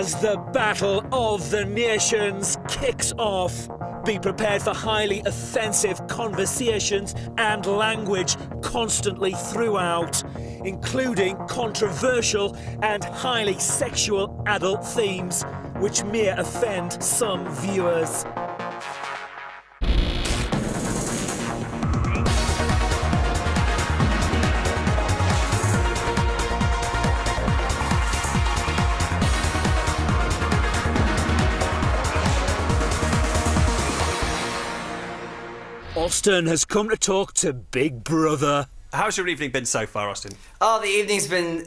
As the Battle of the Nations kicks off, be prepared for highly offensive conversations and language constantly throughout, including controversial and highly sexual adult themes, which may offend some viewers. Austin has come to talk to Big Brother. How's your evening been so far, Austin? Oh, the evening's been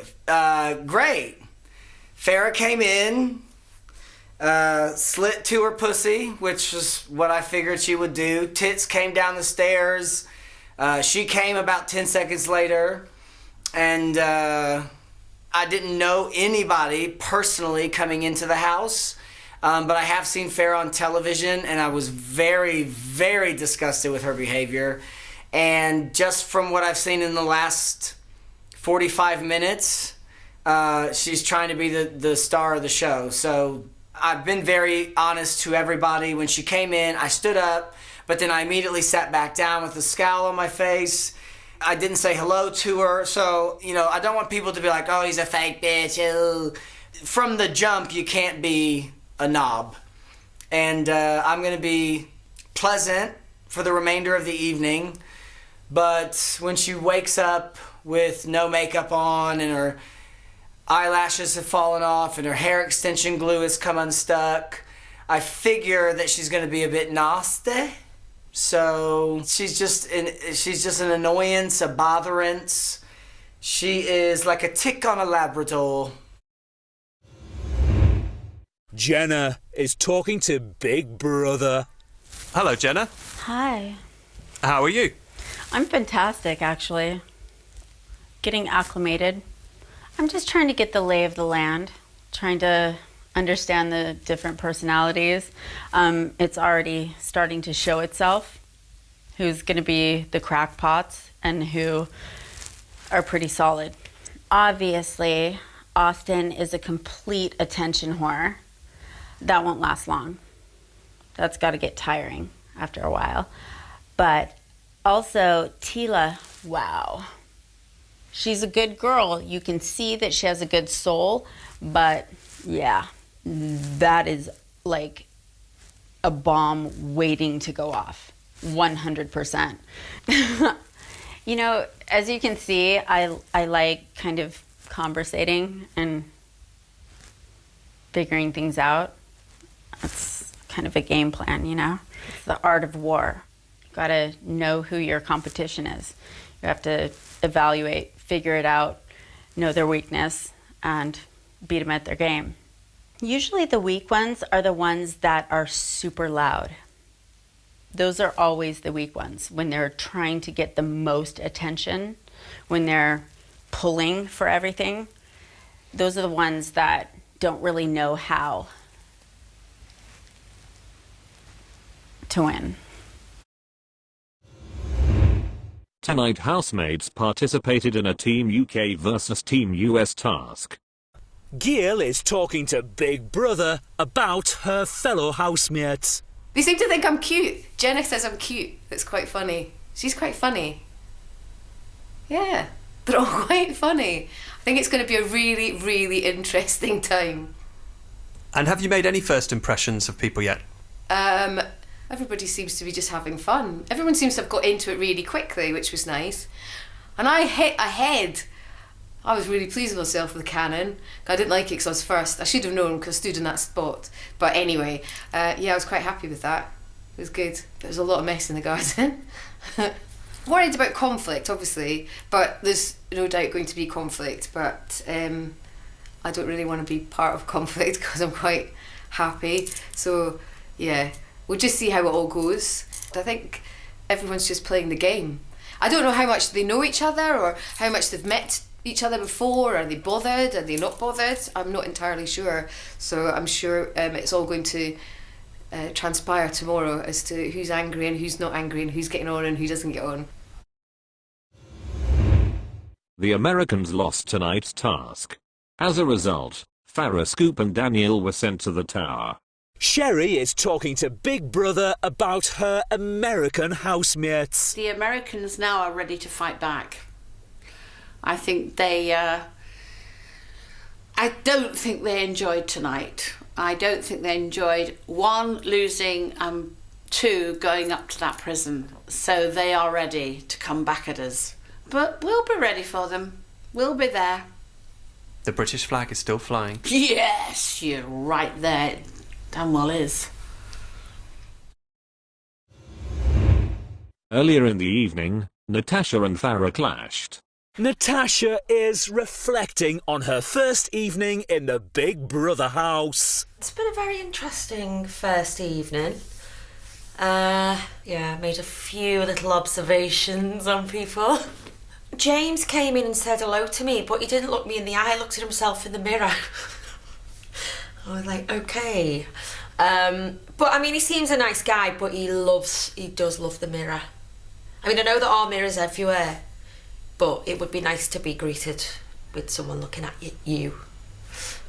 great. Farrah came in, slit to her pussy, which was what I figured she would do. Tits came down the stairs. She came about 10 seconds later, and I didn't know anybody personally coming into the house. But I have seen Farrah on television, and I was very, very disgusted with her behavior. And just from what I've seen in the last 45 minutes, she's trying to be the star of the show. So I've been very honest to everybody. When she came in, I stood up, but then I immediately sat back down with a scowl on my face. I didn't say hello to her. So, you know, I don't want people to be like, oh, he's a fake bitch. Ew. From the jump, you can't be a knob. And I'm going to be pleasant for the remainder of the evening, but when she wakes up with no makeup on and her eyelashes have fallen off and her hair extension glue has come unstuck, I figure that she's going to be a bit nasty. So she's just an annoyance, a botherance. She is like a tick on a Labrador. Jenna is talking to Big Brother. Hello, Jenna. Hi. How are you? I'm fantastic, actually. Getting acclimated. I'm just trying to get the lay of the land, trying to understand the different personalities. It's already starting to show itself who's going to be the crackpots and who are pretty solid. Obviously, Austin is a complete attention whore. That won't last long. That's got to get tiring after a while. But also, Tila, wow. She's a good girl. You can see that she has a good soul, but yeah, that is like a bomb waiting to go off. 100%. You know, as you can see, I like kind of conversating and figuring things out. That's kind of a game plan, you know? It's the art of war. You gotta know who your competition is. You have to evaluate, figure it out, know their weakness, and beat them at their game. Usually the weak ones are the ones that are super loud. Those are always the weak ones, when they're trying to get the most attention, when they're pulling for everything. Those are the ones that don't really know how to win. Tonight, housemates participated in a Team UK versus Team US task. Gail is talking to Big Brother about her fellow housemates. They seem to think I'm cute. Jenna says I'm cute. That's quite funny. She's quite funny. Yeah, they're all quite funny. I think it's going to be a really, really interesting time. And have you made any first impressions of people yet? Everybody seems to be just having fun. Everyone seems to have got into it really quickly, which was nice. And I hit ahead. I was really pleased with myself with the cannon. I didn't like it because I was first. I should have known because I stood in that spot. But anyway, yeah, I was quite happy with that. It was good. There was a lot of mess in the garden. Worried about conflict, obviously, but there's no doubt going to be conflict. But I don't really want to be part of conflict because I'm quite happy. So, yeah, we'll just see how it all goes. I think everyone's just playing the game. I don't know how much they know each other or how much they've met each other before. Are they bothered? Are they not bothered? I'm not entirely sure. So I'm sure it's all going to transpire tomorrow as to who's angry and who's not angry and who's getting on and who doesn't get on. The Americans lost tonight's task. As a result, Farrah, Scoop and Daniel were sent to the tower. Sherrie is talking to Big Brother about her American housemates. The Americans now are ready to fight back. I think they... I don't think they enjoyed tonight. I don't think they enjoyed, one, losing, and two, going up to that prison. So they are ready to come back at us. But we'll be ready for them. We'll be there. The British flag is still flying. Yes, you're right there. Damn well is. Earlier in the evening, Natasha and Farrah clashed. Natasha is reflecting on her first evening in the Big Brother house. It's been a very interesting first evening. Made a few little observations on people. James came in and said hello to me, but he didn't look me in the eye, he looked at himself in the mirror. I was like, okay. But I mean, he seems a nice guy, but he does love the mirror. I mean, I know there are mirrors everywhere, but it would be nice to be greeted with someone looking at you,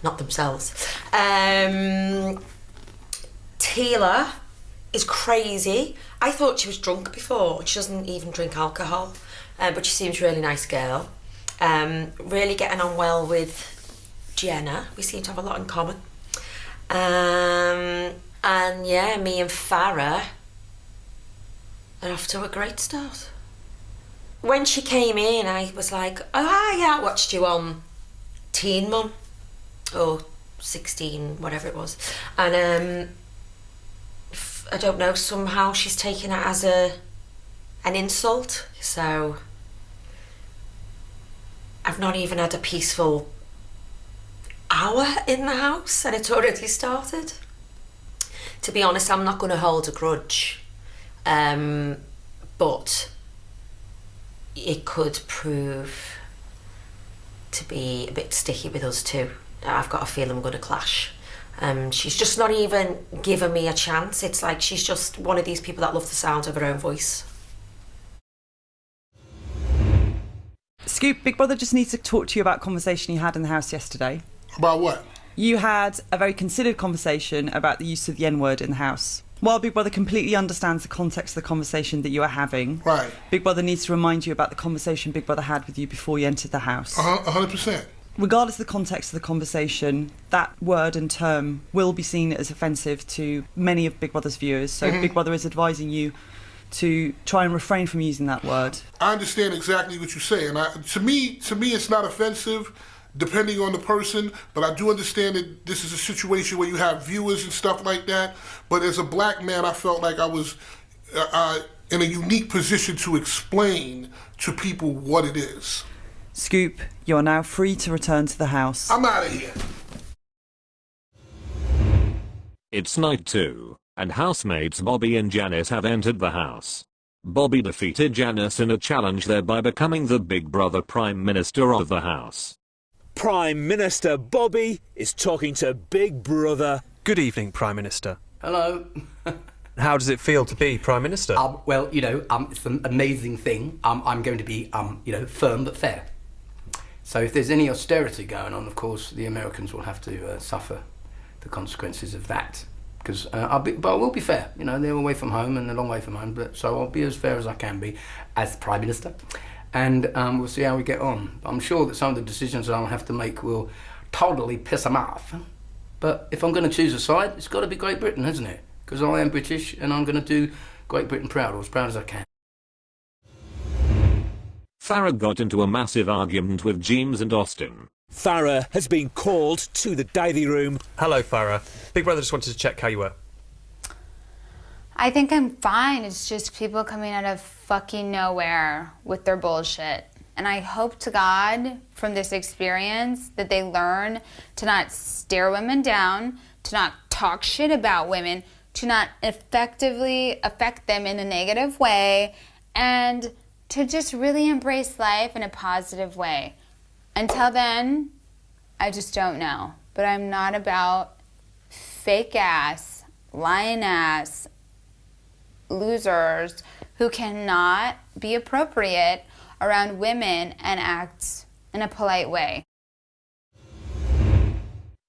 not themselves. Tila is crazy. I thought she was drunk before. She doesn't even drink alcohol, but she seems a really nice girl. Really getting on well with Jenna. We seem to have a lot in common. And yeah, me and Farrah are off to a great start. When she came in, I was like, oh yeah, I watched you on Teen Mum, or 16, whatever it was. And I don't know, somehow she's taken it as an insult. So I've not even had a peaceful hour in the house and it's already started. To be honest, I'm not going to hold a grudge, but it could prove to be a bit sticky with us too. I've got a feeling we're going to clash. She's just not even given me a chance. It's like she's just one of these people that love the sound of her own voice. Scoop, Big Brother just needs to talk to you about a conversation you had in the house yesterday. About what? You had a very considered conversation about the use of the N-word in the house. While Big Brother completely understands the context of the conversation that you are having, right, Big Brother needs to remind you about the conversation Big Brother had with you before you entered the house. 100%. Regardless of the context of the conversation, that word and term will be seen as offensive to many of Big Brother's viewers. So Big Brother is advising you to try and refrain from using that word. I understand exactly what you're saying. To me, it's not offensive, depending on the person, but I do understand that this is a situation where you have viewers and stuff like that. But as a black man, I felt like I was in a unique position to explain to people what it is. Scoop, you are now free to return to the house. I'm out of here. It's night 2, and housemates Bobby and Janice have entered the house. Bobby defeated Janice in a challenge, thereby becoming the Big Brother Prime Minister of the house. Prime Minister Bobby is talking to Big Brother. Good evening, Prime Minister. Hello. How does it feel to be Prime Minister? Well, it's an amazing thing. I'm going to be, firm but fair. So if there's any austerity going on, of course, the Americans will have to suffer the consequences of that. But I will be fair. They're away from home and a long way from home, so I'll be as fair as I can be as Prime Minister. And we'll see how we get on. I'm sure that some of the decisions I'll have to make will totally piss them off. But if I'm going to choose a side, it's got to be Great Britain, hasn't it? Because I am British and I'm going to do Great Britain proud, or as proud as I can. Farrah got into a massive argument with James and Austin. Farrah has been called to the diary room. Hello, Farrah. Big Brother just wanted to check how you were. I think I'm fine. It's just people coming out of fucking nowhere with their bullshit. And I hope to God from this experience that they learn to not stare women down, to not talk shit about women, to not effectively affect them in a negative way, and to just really embrace life in a positive way. Until then, I just don't know. But I'm not about fake ass, lying ass losers who cannot be appropriate around women and act in a polite way.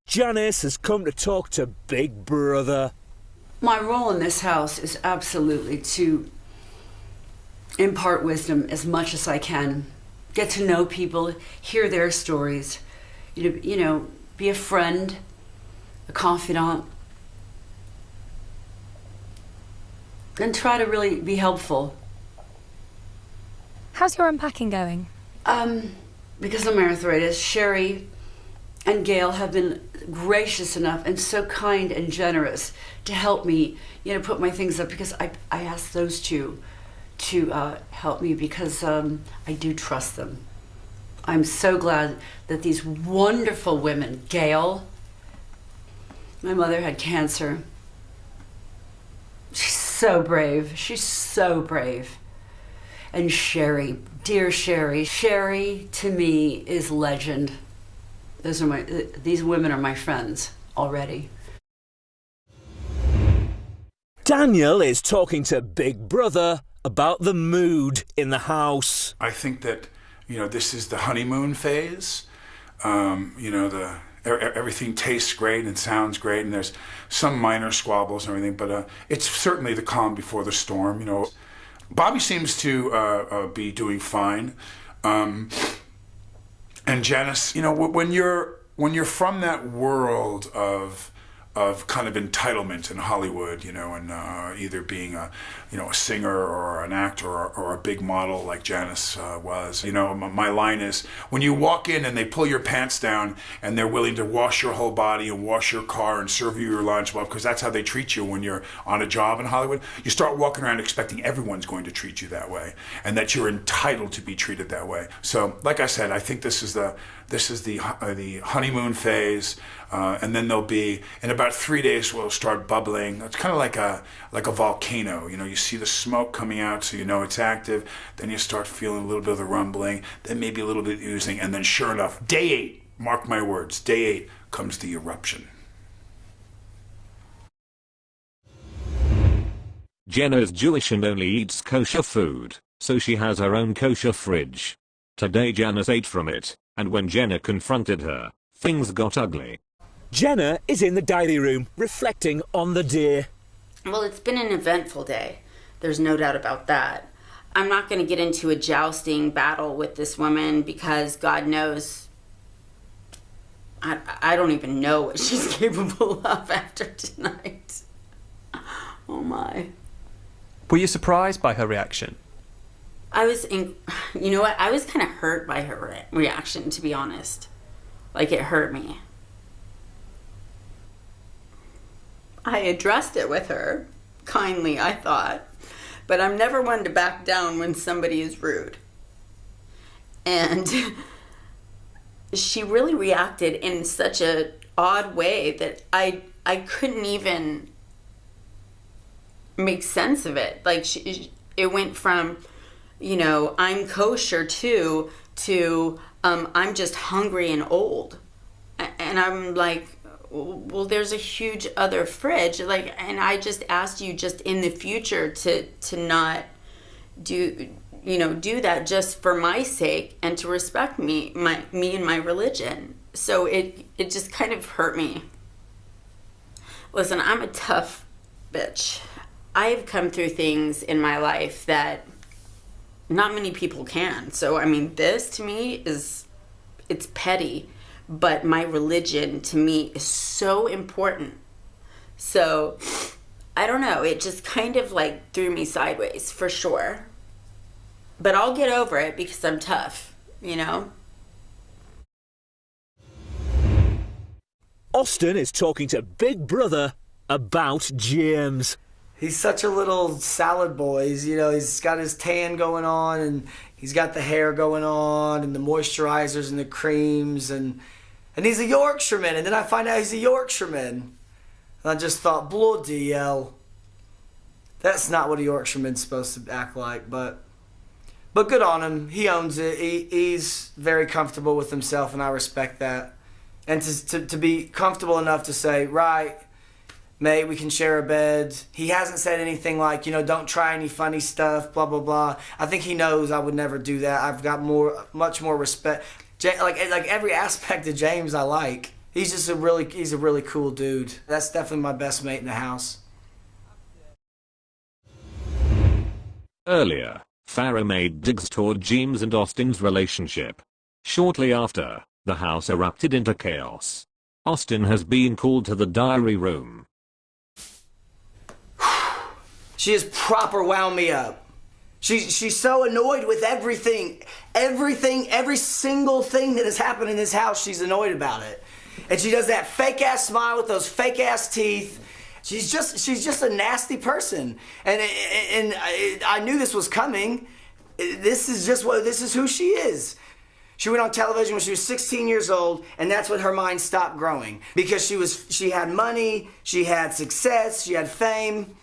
Janice has come to talk to Big Brother. My role in this house is absolutely to impart wisdom as much as I can, get to know people, hear their stories, you know, be a friend, a confidant, and try to really be helpful. How's your unpacking going? Because of my arthritis, Sherrie and Gail have been gracious enough and so kind and generous to help me, you know, put my things up, because I asked those two to help me because I do trust them. I'm so glad that these wonderful women, Gail, my mother had cancer. She's so brave. She's so brave. And Sherrie, dear Sherrie. Sherrie, to me, is legend. These women are my friends already. Daniel is talking to Big Brother about the mood in the house. I think that, you know, this is the honeymoon phase. You know, everything tastes great and sounds great, and there's some minor squabbles and everything, but it's certainly the calm before the storm. You know, Bobby seems to be doing fine, and Janice. You know, when you're from that world of kind of entitlement in Hollywood, you know, and either being a singer or an actor or a big model like Janice was. You know, my line is, when you walk in and they pull your pants down and they're willing to wash your whole body and wash your car and serve you your lunch, well, because that's how they treat you when you're on a job in Hollywood, you start walking around expecting everyone's going to treat you that way and that you're entitled to be treated that way. So, like I said, I think this is the honeymoon phase. And then there'll be, in about 3 days, we'll start bubbling. It's kind of like a volcano. You know, you see the smoke coming out, so you know it's active. Then you start feeling a little bit of the rumbling. Then maybe a little bit of oozing. And then sure enough, day 8, mark my words, day 8 comes the eruption. Jenna is Jewish and only eats kosher food, so she has her own kosher fridge. Today Janice ate from it, and when Jenna confronted her, things got ugly. Jenna is in the diary room, reflecting on the day. Well, it's been an eventful day. There's no doubt about that. I'm not going to get into a jousting battle with this woman because God knows I don't even know what she's capable of after tonight. Oh my. Were you surprised by her reaction? You know what? I was kind of hurt by her reaction, to be honest. Like, it hurt me. I addressed it with her, kindly, I thought, but I'm never one to back down when somebody is rude. And she really reacted in such an odd way that I couldn't even make sense of it. Like, it went from, you know, I'm kosher too, to I'm just hungry and old. And I'm like, well, there's a huge other fridge, like, and I just asked you just in the future to not do that just for my sake and to respect me and my religion. So it just kind of hurt me. Listen, I'm a tough bitch. I've come through things in my life that not many people can. So I mean, this to me it's petty. But my religion, to me, is so important. So, I don't know. It just kind of, like, threw me sideways, for sure. But I'll get over it because I'm tough, you know? Austin is talking to Big Brother about James. He's such a little salad boy. He's got his tan going on, and he's got the hair going on, and the moisturizers and the creams, and he's a Yorkshireman, and then I find out he's a Yorkshireman. And I just thought, bloody hell. That's not what a Yorkshireman's supposed to act like, but good on him. He owns it. He's very comfortable with himself, and I respect that. And to be comfortable enough to say, right, mate, we can share a bed. He hasn't said anything like, don't try any funny stuff, blah, blah, blah. I think he knows I would never do that. I've got much more respect. Like every aspect of James I like. He's a really cool dude. That's definitely my best mate in the house. Earlier, Farrah made digs toward James and Austin's relationship. Shortly after, the house erupted into chaos. Austin has been called to the diary room. She has proper wound me up. She's so annoyed with everything, every single thing that has happened in this house, she's annoyed about it. And she does that fake ass smile with those fake ass teeth. She's just a nasty person. And I knew this was coming. This is who she is. She went on television when she was 16 years old, and that's when her mind stopped growing. Because she had money, she had success, she had fame.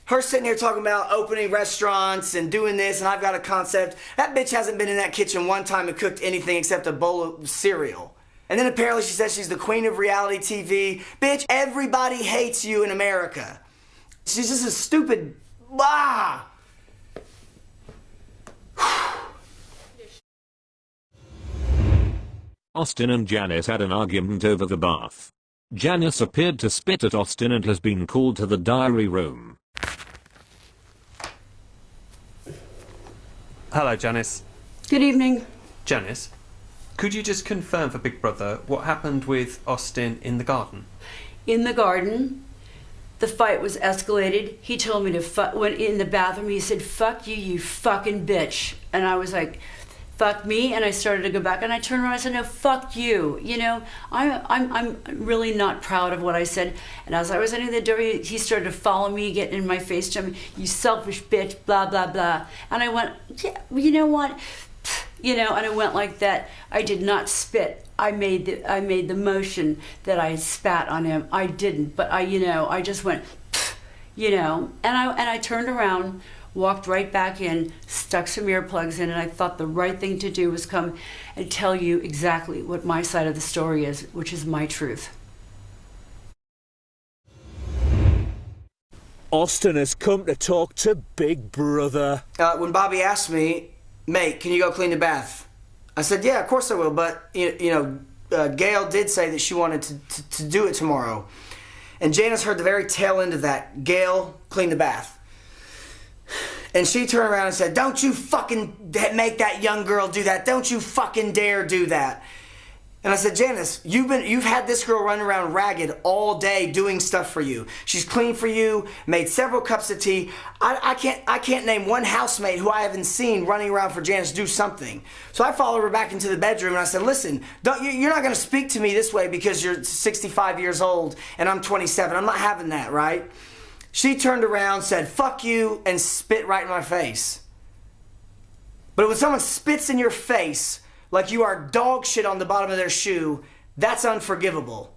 Her sitting here talking about opening restaurants and doing this, and I've got a concept. That bitch hasn't been in that kitchen one time and cooked anything except a bowl of cereal. And then apparently she says she's the queen of reality TV. Bitch, everybody hates you in America. She's just a stupid, Austin and Janice had an argument over the bath. Janice appeared to spit at Austin and has been called to the diary room. Hello, Janice. Good evening. Janice, could you just confirm for Big Brother what happened with Austin in the garden? In the garden, the fight was escalated. He told me to went in the bathroom. He said, "Fuck you, you fucking bitch." And I was like, "Fuck me," and I started to go back, and I turned around and I said, "No, fuck you." You know, I'm really not proud of what I said. And as I was entering the door, he started to follow me, getting in my face, telling me, "You selfish bitch," blah, blah, blah. And I went, "Yeah, you know what?" You know, and I went like that. I did not spit. I made the motion that I spat on him. I didn't, but I just went, you know, and I turned around, walked right back in, stuck some earplugs in, and I thought the right thing to do was come and tell you exactly what my side of the story is, which is my truth. Austin has come to talk to Big Brother. When Bobby asked me, "Mate, can you go clean the bath?" I said, "Yeah, of course I will, but Gail did say that she wanted to do it tomorrow." And Janice heard the very tail end of that. "Gail, clean the bath." And she turned around and said, "Don't you fucking make that young girl do that. Don't you fucking dare do that." And I said, "Janice, you've had this girl running around ragged all day doing stuff for you. She's cleaned for you, made several cups of tea. I can't name one housemate who I haven't seen running around for Janice to do something." So I followed her back into the bedroom and I said, "Listen, you're not going to speak to me this way because you're 65 years old and I'm 27. I'm not having that, right?" She turned around, said, "Fuck you," and spit right in my face. But when someone spits in your face like you are dog shit on the bottom of their shoe, that's unforgivable.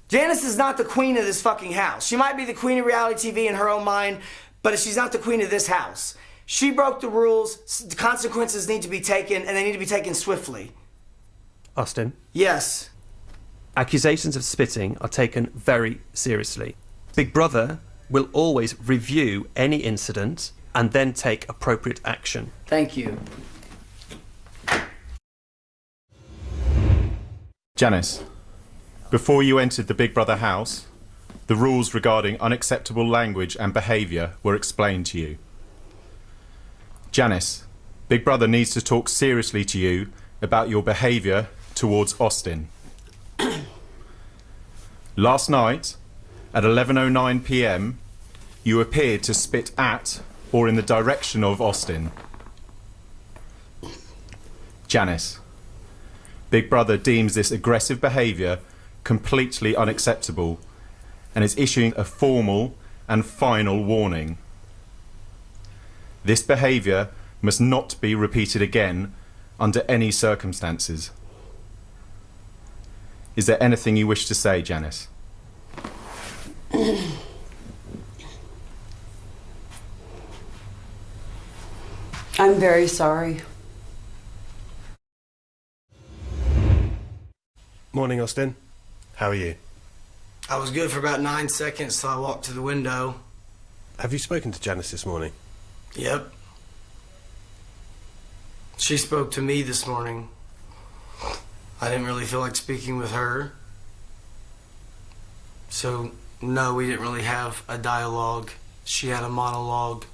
Janice is not the queen of this fucking house. She might be the queen of reality TV in her own mind, but she's not the queen of this house. She broke the rules. The consequences need to be taken, and they need to be taken swiftly. Austin? Yes. Accusations of spitting are taken very seriously. Big Brother will always review any incident and then take appropriate action. Thank you. Janice, before you entered the Big Brother house, the rules regarding unacceptable language and behaviour were explained to you. Janice, Big Brother needs to talk seriously to you about your behaviour towards Austin. Last night, at 11:09 p.m, you appeared to spit at or in the direction of Austin. Janice, Big Brother deems this aggressive behaviour completely unacceptable and is issuing a formal and final warning. This behaviour must not be repeated again under any circumstances. Is there anything you wish to say, Janice? I'm very sorry. Morning, Austin. How are you? I was good for about 9 seconds till I walked to the window. Have you spoken to Janice this morning? Yep. She spoke to me this morning. I didn't really feel like speaking with her. So, no, we didn't really have a dialogue. She had a monologue.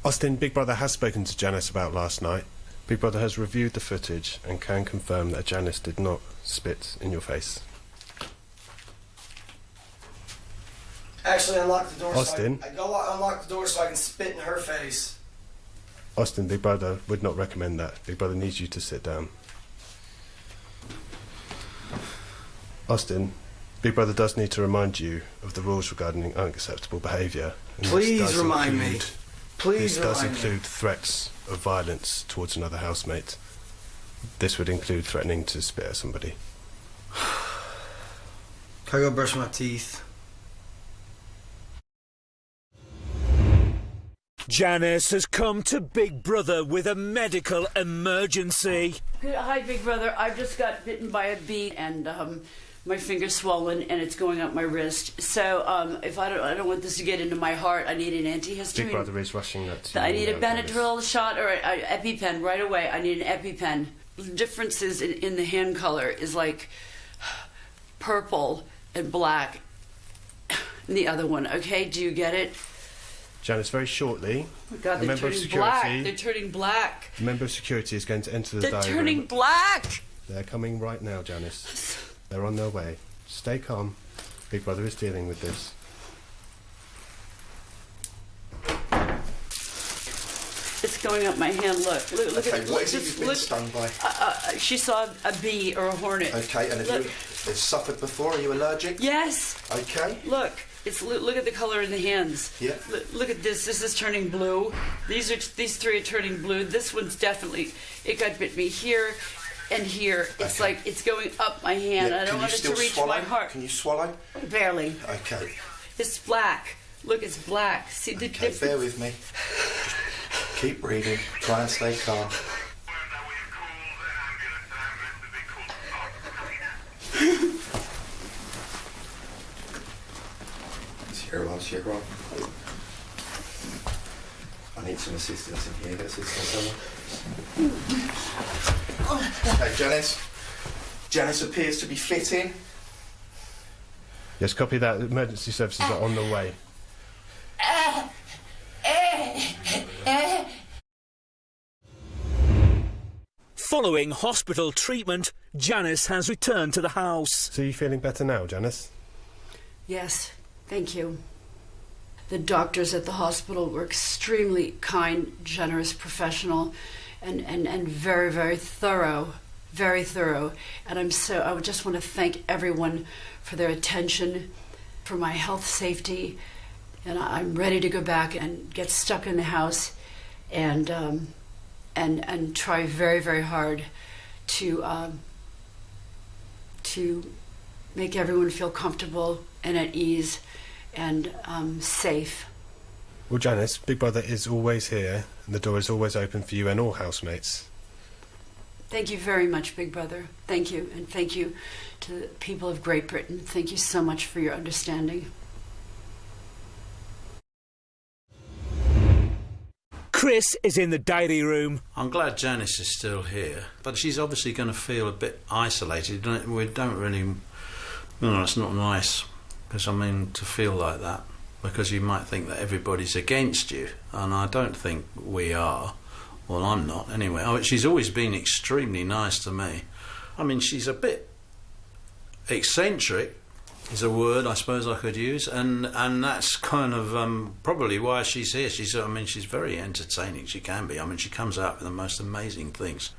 Austin, Big Brother has spoken to Janice about last night. Big Brother has reviewed the footage and can confirm that Janice did not spit in your face. Actually, unlock the door. Austin? So I go unlock the door so I can spit in her face. Austin, Big Brother would not recommend that. Big Brother needs you to sit down. Austin, Big Brother does need to remind you of the rules regarding unacceptable behaviour. Please remind me. Please This does remind me. include threats of violence towards another housemate. This would include threatening to spit at somebody. Can I go brush my teeth? Janice has come to Big Brother with a medical emergency. Hi, Big Brother. I just got bitten by a bee and my finger's swollen and it's going up my wrist. So if I don't want this to get into my heart, I need an antihistamine. Big Brother is rushing that to you. I need a now, Benadryl shot or an EpiPen right away. I need an EpiPen. The differences in the hand color is like purple and black. And the other one, okay? Do you get it? Janice, very shortly, Oh God, a they're member of turning security, black. They're turning black. a member of security is going to enter the They're diary turning room. black. They're coming right now, Janice. They're on their way. Stay calm. Big Brother is dealing with this. It's going up my hand. Look Okay, at what is it you've been stung by? She saw a bee or a hornet. Okay, and have you suffered before? Are you allergic? Yes. Okay. Look, look at the color in the hands. Yeah. Look at this. This is turning blue. These three are turning blue. This one's definitely. It got bit me here, and here. It's like it's going up my hand. Yeah. I don't want it to reach my heart. Can you swallow? Barely. Okay. It's black. Look, it's black. See the difference? Bear with me. Keep breathing. Try and stay calm. Sherrie. I need some assistance in here. Get assistance, someone. Okay, Janice. Janice appears to be fitting. Yes, copy that. Emergency services are on the way. Following hospital treatment, Janice has returned to the house. So you feeling better now, Janice? Yes, thank you. The doctors at the hospital were extremely kind, generous, professional, and very, very thorough. Very thorough. And I would just want to thank everyone for their attention, for my health safety. And I'm ready to go back and get stuck in the house and try very, very hard to make everyone feel comfortable and at ease and safe. Well, Janice, Big Brother is always here, and the door is always open for you and all housemates. Thank you very much, Big Brother. Thank you, and thank you to the people of Great Britain. Thank you so much for your understanding. Chris is in the diary room. I'm glad Janice is still here, but she's obviously going to feel a bit isolated. We don't really... it's not nice, because, to feel like that, because you might think that everybody's against you, and I don't think we are. Well, I'm not, anyway. She's always been extremely nice to me. She's a bit eccentric, is a word I suppose I could use, and that's kind of probably why she's here. She's very entertaining. She can be. She comes out with the most amazing things.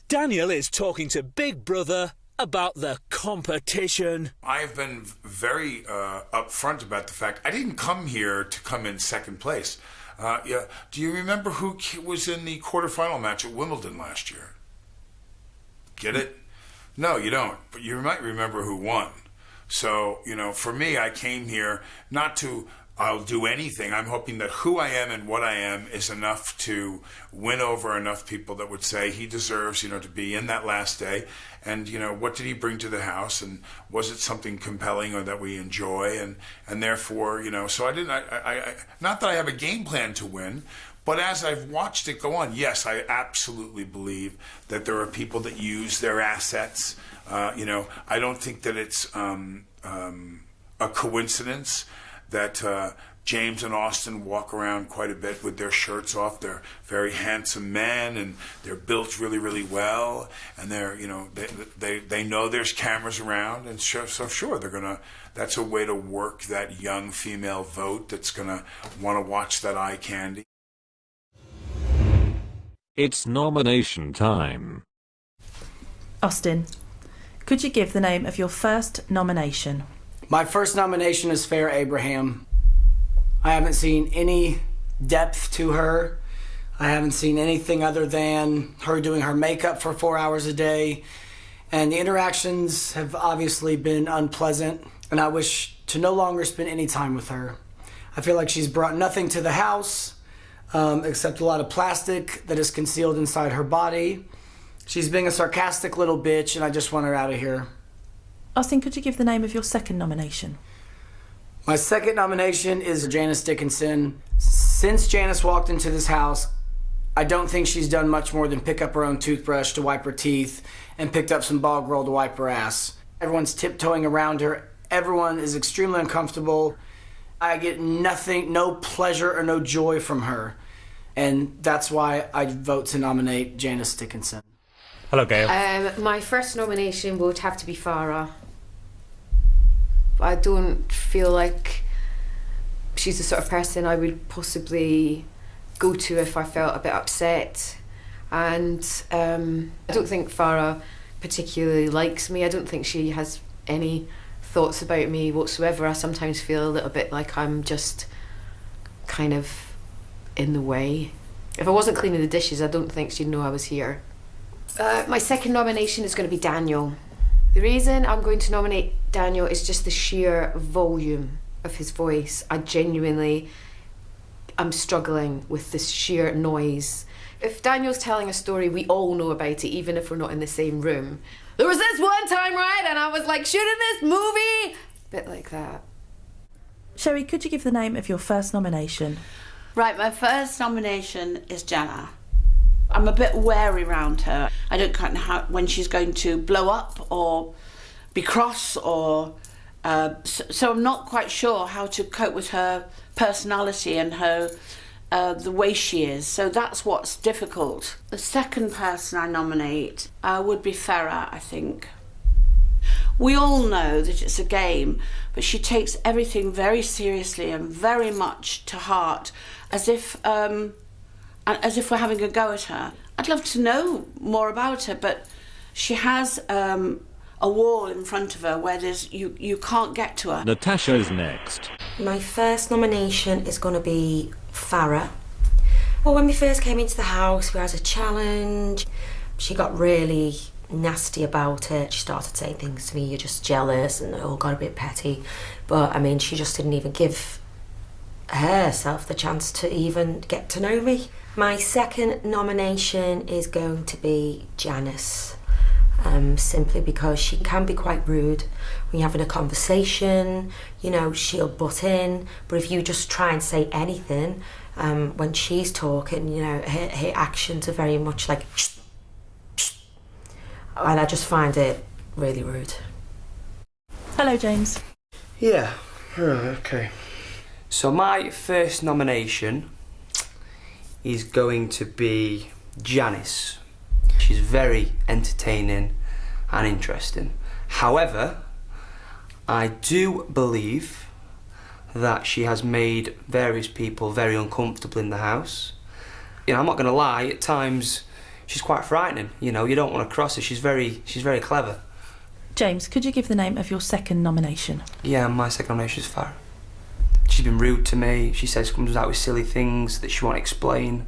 Daniel is talking to Big Brother about the competition. I've been very upfront about the fact I didn't come here to come in second place. Do you remember who was in the quarterfinal match at Wimbledon last year? Get it? No, you don't. But you might remember who won. So, for me, I came here not to I'll do anything. I'm hoping that who I am and what I am is enough to win over enough people that would say he deserves, to be in that last day. And, what did he bring to the house? And was it something compelling or that we enjoy? And therefore, so I not that I have a game plan to win, but as I've watched it go on, yes, I absolutely believe that there are people that use their assets I don't think that it's a coincidence that James and Austin walk around quite a bit with their shirts off. They're very handsome men, and they're built really, really well. And they're, they know there's cameras around, and so sure, they're gonna. That's a way to work that young female vote that's gonna want to watch that eye candy. It's nomination time. Austin, could you give the name of your first nomination? My first nomination is Farrah Abraham. I haven't seen any depth to her. I haven't seen anything other than her doing her makeup for 4 hours a day. And the interactions have obviously been unpleasant, and I wish to no longer spend any time with her. I feel like she's brought nothing to the house except a lot of plastic that is concealed inside her body. She's being a sarcastic little bitch, and I just want her out of here. Austin, could you give the name of your second nomination? My second nomination is Janice Dickinson. Since Janice walked into this house, I don't think she's done much more than pick up her own toothbrush to wipe her teeth and picked up some bog roll to wipe her ass. Everyone's tiptoeing around her. Everyone is extremely uncomfortable. I get nothing, no pleasure or no joy from her. And that's why I vote to nominate Janice Dickinson. Hello, Gail. My first nomination would have to be Farrah. I don't feel like she's the sort of person I would possibly go to if I felt a bit upset. And I don't think Farrah particularly likes me. I don't think she has any thoughts about me whatsoever. I sometimes feel a little bit like I'm just kind of in the way. If I wasn't cleaning the dishes, I don't think she'd know I was here. My second nomination is going to be Daniel. The reason I'm going to nominate Daniel is just the sheer volume of his voice. I'm struggling with this sheer noise. If Daniel's telling a story, we all know about it, even if we're not in the same room. There was this one time, right, and I was like shooting this movie. A bit like that. Sherrie, could you give the name of your first nomination? Right, my first nomination is Jenna. I'm a bit wary around her. I don't quite know when she's going to blow up or be cross or... So I'm not quite sure how to cope with her personality and her the way she is. So that's what's difficult. The second person I nominate would be Farrah, I think. We all know that it's a game, but she takes everything very seriously and very much to heart, as if we're having a go at her. I'd love to know more about her, but she has a wall in front of her where you can't get to her. Natasha's next. My first nomination is going to be Farrah. Well, when we first came into the house, we had a challenge. She got really nasty about it. She started saying things to me, you're just jealous, and it all got a bit petty. But, I mean, she just didn't even give herself the chance to even get to know me. My second nomination is going to be Janice. Simply because she can be quite rude when you're having a conversation. You know, she'll butt in, but if you just try and say anything when she's talking, you know, her actions are very much like shh, shh. And I just find it really rude. Hello, James. Yeah, okay. So my first nomination is going to be Janice. She's very entertaining and interesting. However, I do believe that she has made various people very uncomfortable in the house. You know, I'm not going to lie, at times she's quite frightening. You know, you don't want to cross her. She's very clever. James, could you give the name of your second nomination? Yeah, my second nomination is Farrah. She's been rude to me. She says comes out with silly things that she won't explain.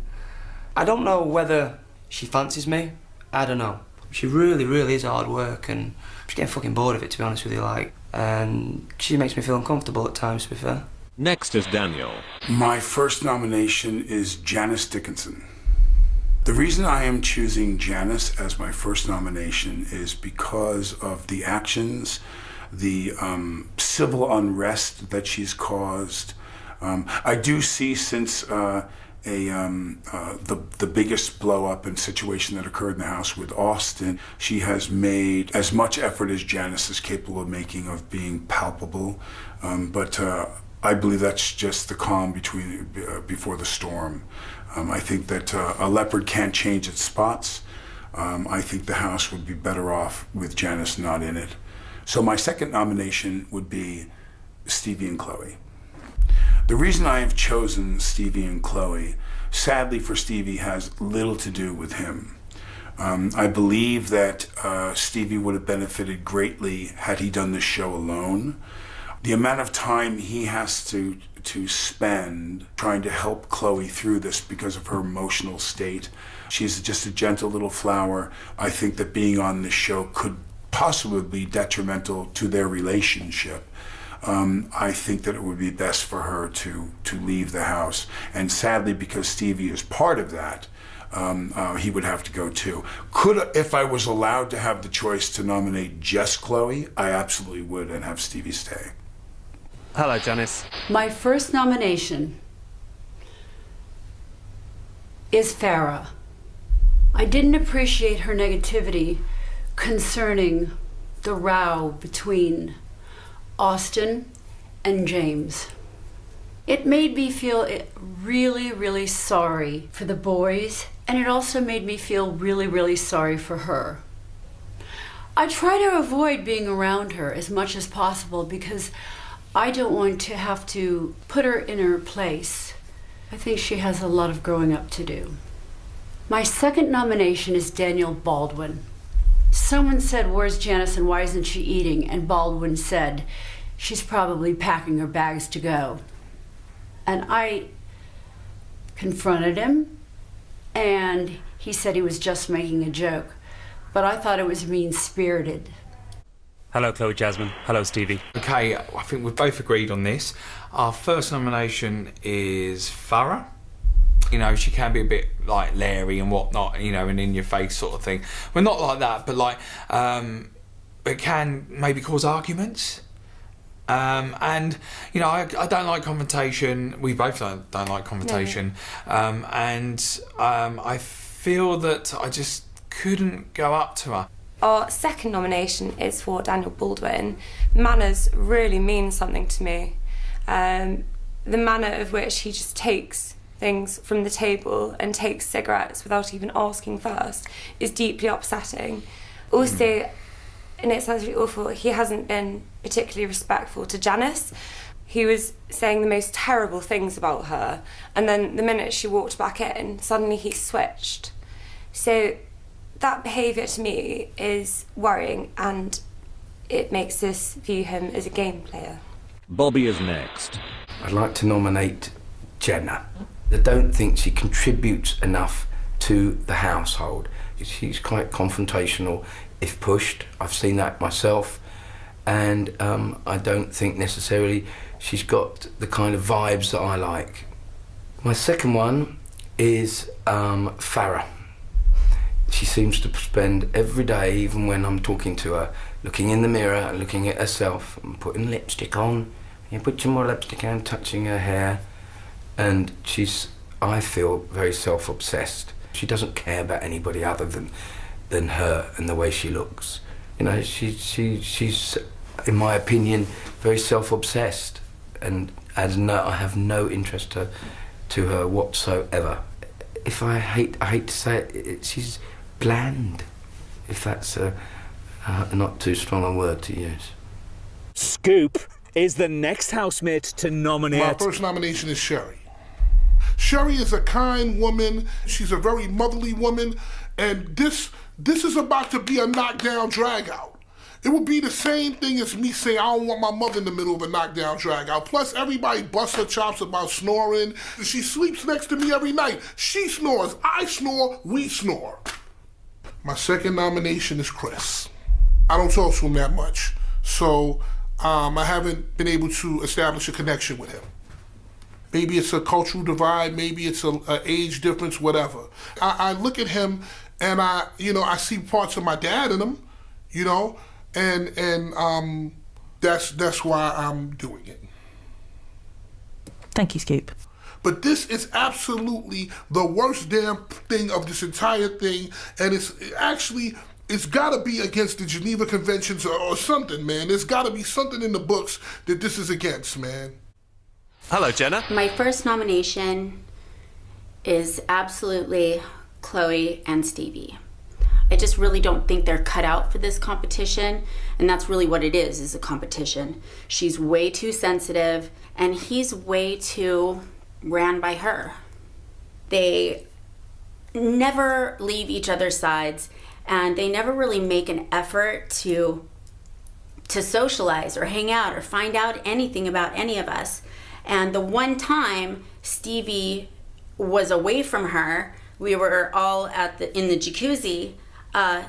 I don't know whether she fancies me. I don't know. She really is hard work, and I'm just getting fucking bored of it, to be honest with you, like. And she makes me feel uncomfortable at times, to be fair. Next is Daniel. My first nomination is Janice Dickinson. The reason I am choosing Janice as my first nomination is because of the actions, the civil unrest that she's caused. I do see, since the biggest blow up and situation that occurred in the house with Austin. She has made as much effort as Janice is capable of making of being palpable, but I believe that's just the calm before the storm. I think that a leopard can't change its spots. I think the house would be better off with Janice not in it. So my second nomination would be Stevie and Chloe. The reason I have chosen Stevie and Chloe, sadly for Stevie, has little to do with him. I believe that Stevie would have benefited greatly had he done this show alone. The amount of time he has to spend trying to help Chloe through this because of her emotional state. She's just a gentle little flower. I think that being on this show could possibly be detrimental to their relationship. I think that it would be best for her to leave the house. And sadly, because Stevie is part of that, he would have to go too. If I was allowed to have the choice to nominate just Chloe, I absolutely would and have Stevie stay. Hello, Janice. My first nomination is Farrah. I didn't appreciate her negativity concerning the row between Austin and James. It made me feel really, really sorry for the boys, and it also made me feel really, really sorry for her. I try to avoid being around her as much as possible because I don't want to have to put her in her place. I think she has a lot of growing up to do. My second nomination is Daniel Baldwin. Someone said, "Where's Janice and why isn't she eating?" And Baldwin said, "She's probably packing her bags to go." And I confronted him, and he said he was just making a joke. But I thought it was mean-spirited. Hello, Chloe Jasmine. Hello, Stevie. Okay, I think we've both agreed on this. Our first nomination is Farrah. You know, she can be a bit like Larry and whatnot, you know, and in your face sort of thing. Well, not like that, but like, it can maybe cause arguments. And, you know, I don't like confrontation. We both don't like confrontation. No. I feel that I just couldn't go up to her. Our second nomination is for Daniel Baldwin. Manners really mean something to me. The manner of which he just takes things from the table and takes cigarettes without even asking first is deeply upsetting. Also, and it sounds really awful, he hasn't been particularly respectful to Janice. He was saying the most terrible things about her, and then the minute she walked back in, suddenly he switched. So that behaviour to me is worrying, and it makes us view him as a game player. Bobby is next. I'd like to nominate Jenna. I don't think she contributes enough to the household. She's quite confrontational if pushed. I've seen that myself, and I don't think necessarily she's got the kind of vibes that I like. My second one is Farrah. She seems to spend every day, even when I'm talking to her, looking in the mirror and looking at herself and putting lipstick on. You put some more lipstick on, touching her hair, and she's, I feel, very self-obsessed. She doesn't care about anybody other than her and the way she looks. You know, she's, in my opinion, very self-obsessed, and I have no interest to her whatsoever. If I hate to say it, she's bland, if that's not too strong a word to use. Scoop is the next housemate to nominate. My first nomination is Sherrie. Sherrie is a kind woman. She's a very motherly woman, and this is about to be a knockdown drag out. It would be the same thing as me saying I don't want my mother in the middle of a knockdown drag out. Plus, everybody busts her chops about snoring. She sleeps next to me every night. She snores, I snore, we snore. My second nomination is Chris. I don't talk to him that much, so I haven't been able to establish a connection with him. Maybe it's a cultural divide, maybe it's an age difference, whatever. I look at him and I see parts of my dad in him, you know, and that's why I'm doing it. Thank you, Scoop. But this is absolutely the worst damn thing of this entire thing, and it's got to be against the Geneva Conventions or something, man. There's got to be something in the books that this is against, man. Hello, Jenna. My first nomination is absolutely Chloe and Stevie. I just really don't think they're cut out for this competition, and that's really what it is a competition. She's way too sensitive, and he's way too ran by her. They never leave each other's sides, and they never really make an effort to socialize or hang out or find out anything about any of us. And the one time Stevie was away from her, we were all in the jacuzzi,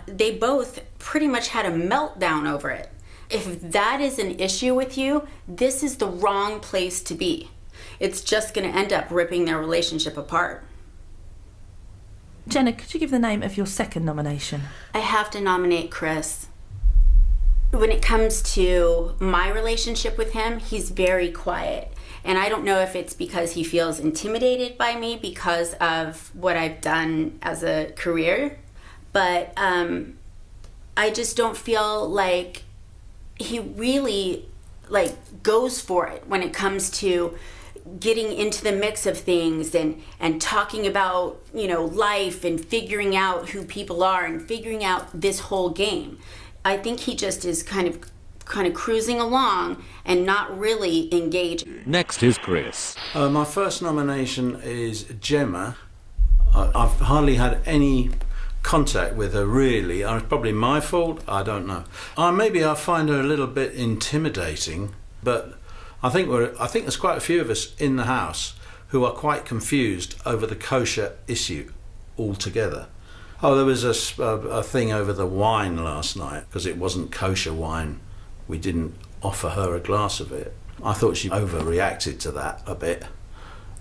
they both pretty much had a meltdown over it. If that is an issue with you, this is the wrong place to be. It's just going to end up ripping their relationship apart. Jenna, could you give the name of your second nomination? I have to nominate Chris. When it comes to my relationship with him, he's very quiet. And I don't know if it's because he feels intimidated by me because of what I've done as a career, but I just don't feel like he really goes for it when it comes to getting into the mix of things and talking about, life and figuring out who people are and figuring out this whole game. I think he just is kind of cruising along and not really engaged. Next is Chris. My first nomination is Gemma. I've hardly had any contact with her, really. It's probably my fault, I don't know. Maybe I find her a little bit intimidating, but I think there's quite a few of us in the house who are quite confused over the kosher issue altogether. Oh, there was a thing over the wine last night, because it wasn't kosher wine. We didn't offer her a glass of it. I thought she overreacted to that a bit.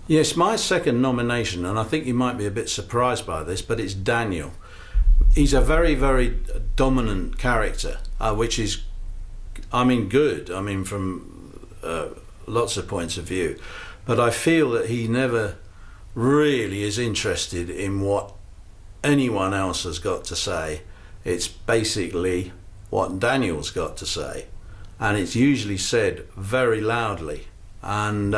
Yes, my second nomination, and I think you might be a bit surprised by this, but it's Daniel. He's a very, very dominant character, which is, good. From lots of points of view. But I feel that he never really is interested in what anyone else has got to say. It's basically what Daniel's got to say. And it's usually said very loudly. And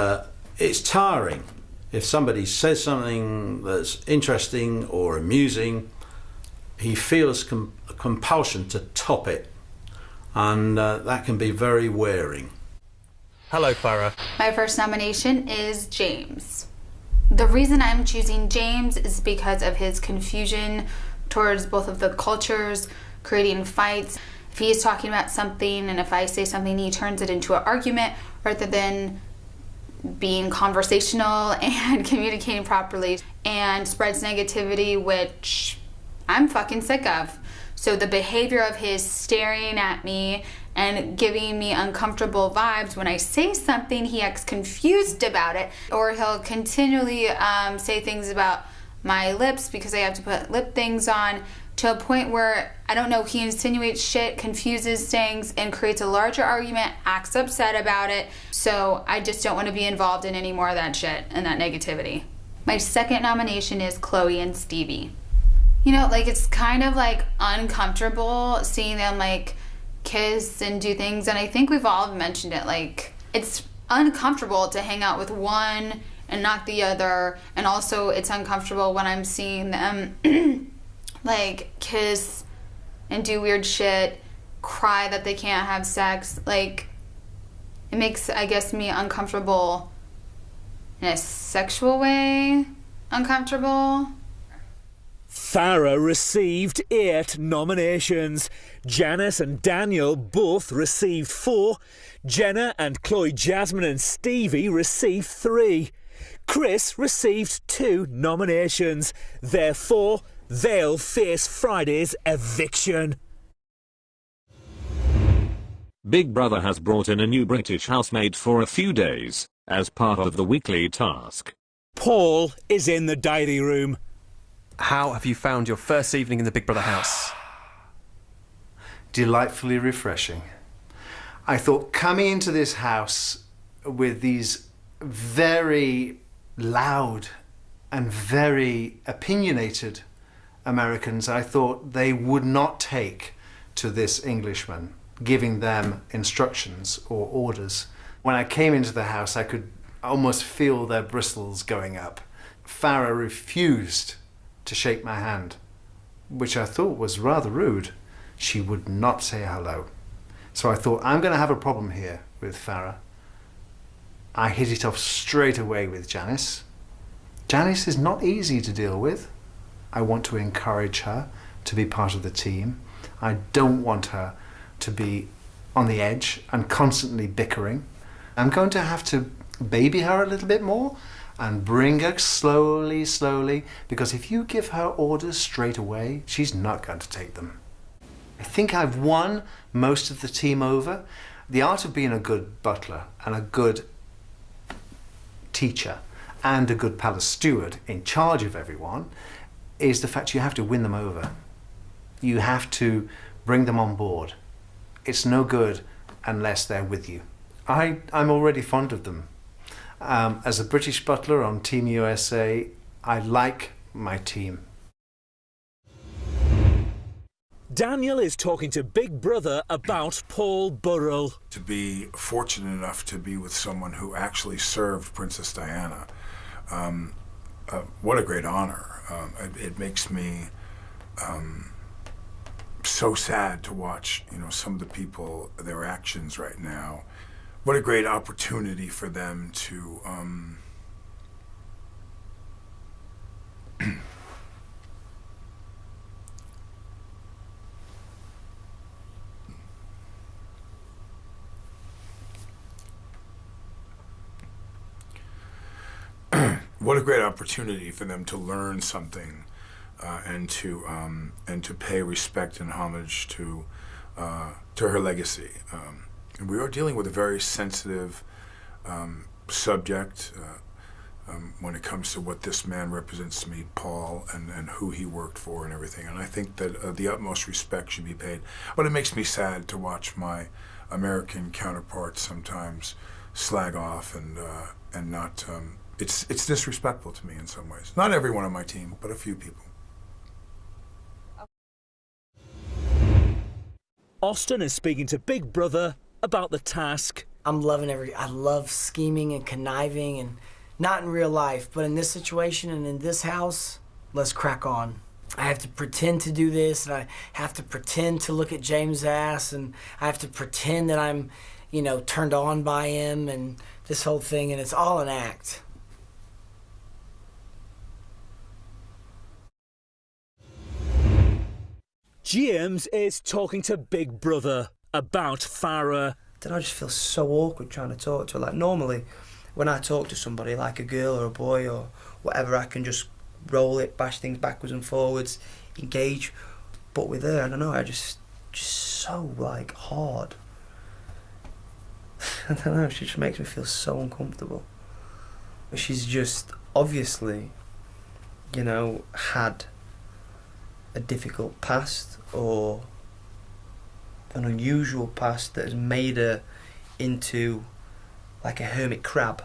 it's tiring. If somebody says something that's interesting or amusing, he feels a compulsion to top it. And that can be very wearing. Hello, Farrah. My first nomination is James. The reason I'm choosing James is because of his confusion towards both of the cultures, creating fights. If he's talking about something and if I say something, he turns it into an argument rather than being conversational and communicating properly, and spreads negativity, which I'm fucking sick of. So the behavior of his staring at me and giving me uncomfortable vibes when I say something, he acts confused about it, or he'll continually say things about my lips because I have to put lip things on, to a point where, I don't know, he insinuates shit, confuses things, and creates a larger argument, acts upset about it. So I just don't want to be involved in any more of that shit and that negativity. My second nomination is Chloe and Stevie. It's kind of uncomfortable seeing them kiss and do things, and I think we've all mentioned it. It's uncomfortable to hang out with one and not the other, and also it's uncomfortable when I'm seeing them kiss and do weird shit, cry that they can't have sex. It makes, I guess, me uncomfortable in a sexual way. Uncomfortable. Farrah received 8 nominations. Janice and Daniel both received 4. Jenna and Chloe, Jasmine and Stevie received 3. Chris received 2 nominations. Therefore, they'll face Friday's eviction. Big Brother has brought in a new British housemate for a few days, as part of the weekly task. Paul is in the diary room. How have you found your first evening in the Big Brother house? Delightfully refreshing. I thought coming into this house with these very loud and very opinionated Americans, I thought they would not take to this Englishman giving them instructions or orders. When I came into the house, I could almost feel their bristles going up. Farrah refused to shake my hand, which I thought was rather rude. She would not say hello. So I thought, I'm going to have a problem here with Farrah. I hit it off straight away with Janice. Janice is not easy to deal with. I want to encourage her to be part of the team. I don't want her to be on the edge and constantly bickering. I'm going to have to baby her a little bit more and bring her slowly, slowly, because if you give her orders straight away, she's not going to take them. I think I've won most of the team over. The art of being a good butler and a good teacher and a good palace steward in charge of everyone is the fact you have to win them over. You have to bring them on board. It's no good unless they're with you. I'm already fond of them. As a British butler on Team USA, I like my team. Daniel is talking to Big Brother about Paul Burrell. To be fortunate enough to be with someone who actually served Princess Diana, what a great honor. It makes me so sad to watch, some of the people, their actions right now. What a great opportunity for them to what a great opportunity for them to learn something and to pay respect and homage to her legacy. And we are dealing with a very sensitive subject when it comes to what this man represents to me, Paul, and who he worked for and everything. And I think that the utmost respect should be paid. But it makes me sad to watch my American counterparts sometimes slag off and not. It's disrespectful to me in some ways. Not everyone on my team, but a few people. Austin is speaking to Big Brother about the task. I'm loving I love scheming and conniving, and not in real life, but in this situation and in this house, let's crack on. I have to pretend to do this, and I have to pretend to look at James' ass, and I have to pretend that I'm, turned on by him and this whole thing, and it's all an act. James is talking to Big Brother about Farrah. Then I just feel so awkward trying to talk to her. Like, normally, when I talk to somebody, like a girl or a boy or whatever, I can just roll it, bash things backwards and forwards, engage. But with her, I don't know, I just so, hard. I don't know, she just makes me feel so uncomfortable. She's just, obviously, had a difficult past or an unusual past that has made her into like a hermit crab,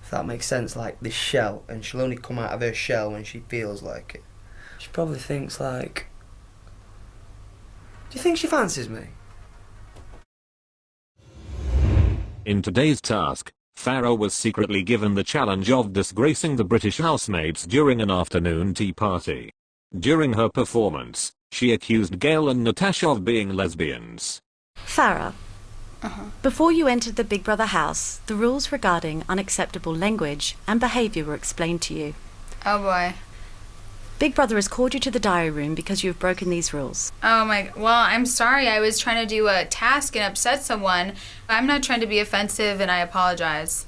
if that makes sense, like this shell, and she'll only come out of her shell when she feels like it. She probably thinks like, do you think she fancies me? In today's task, Farrah was secretly given the challenge of disgracing the British housemates during an afternoon tea party. During her performance, she accused Gail and Natasha of being lesbians. Farrah, before you entered the Big Brother house, the rules regarding unacceptable language and behaviour were explained to you. Oh boy. Big Brother has called you to the diary room because you have broken these rules. Oh my, well, I'm sorry. I was trying to do a task and upset someone. I'm not trying to be offensive, and I apologize.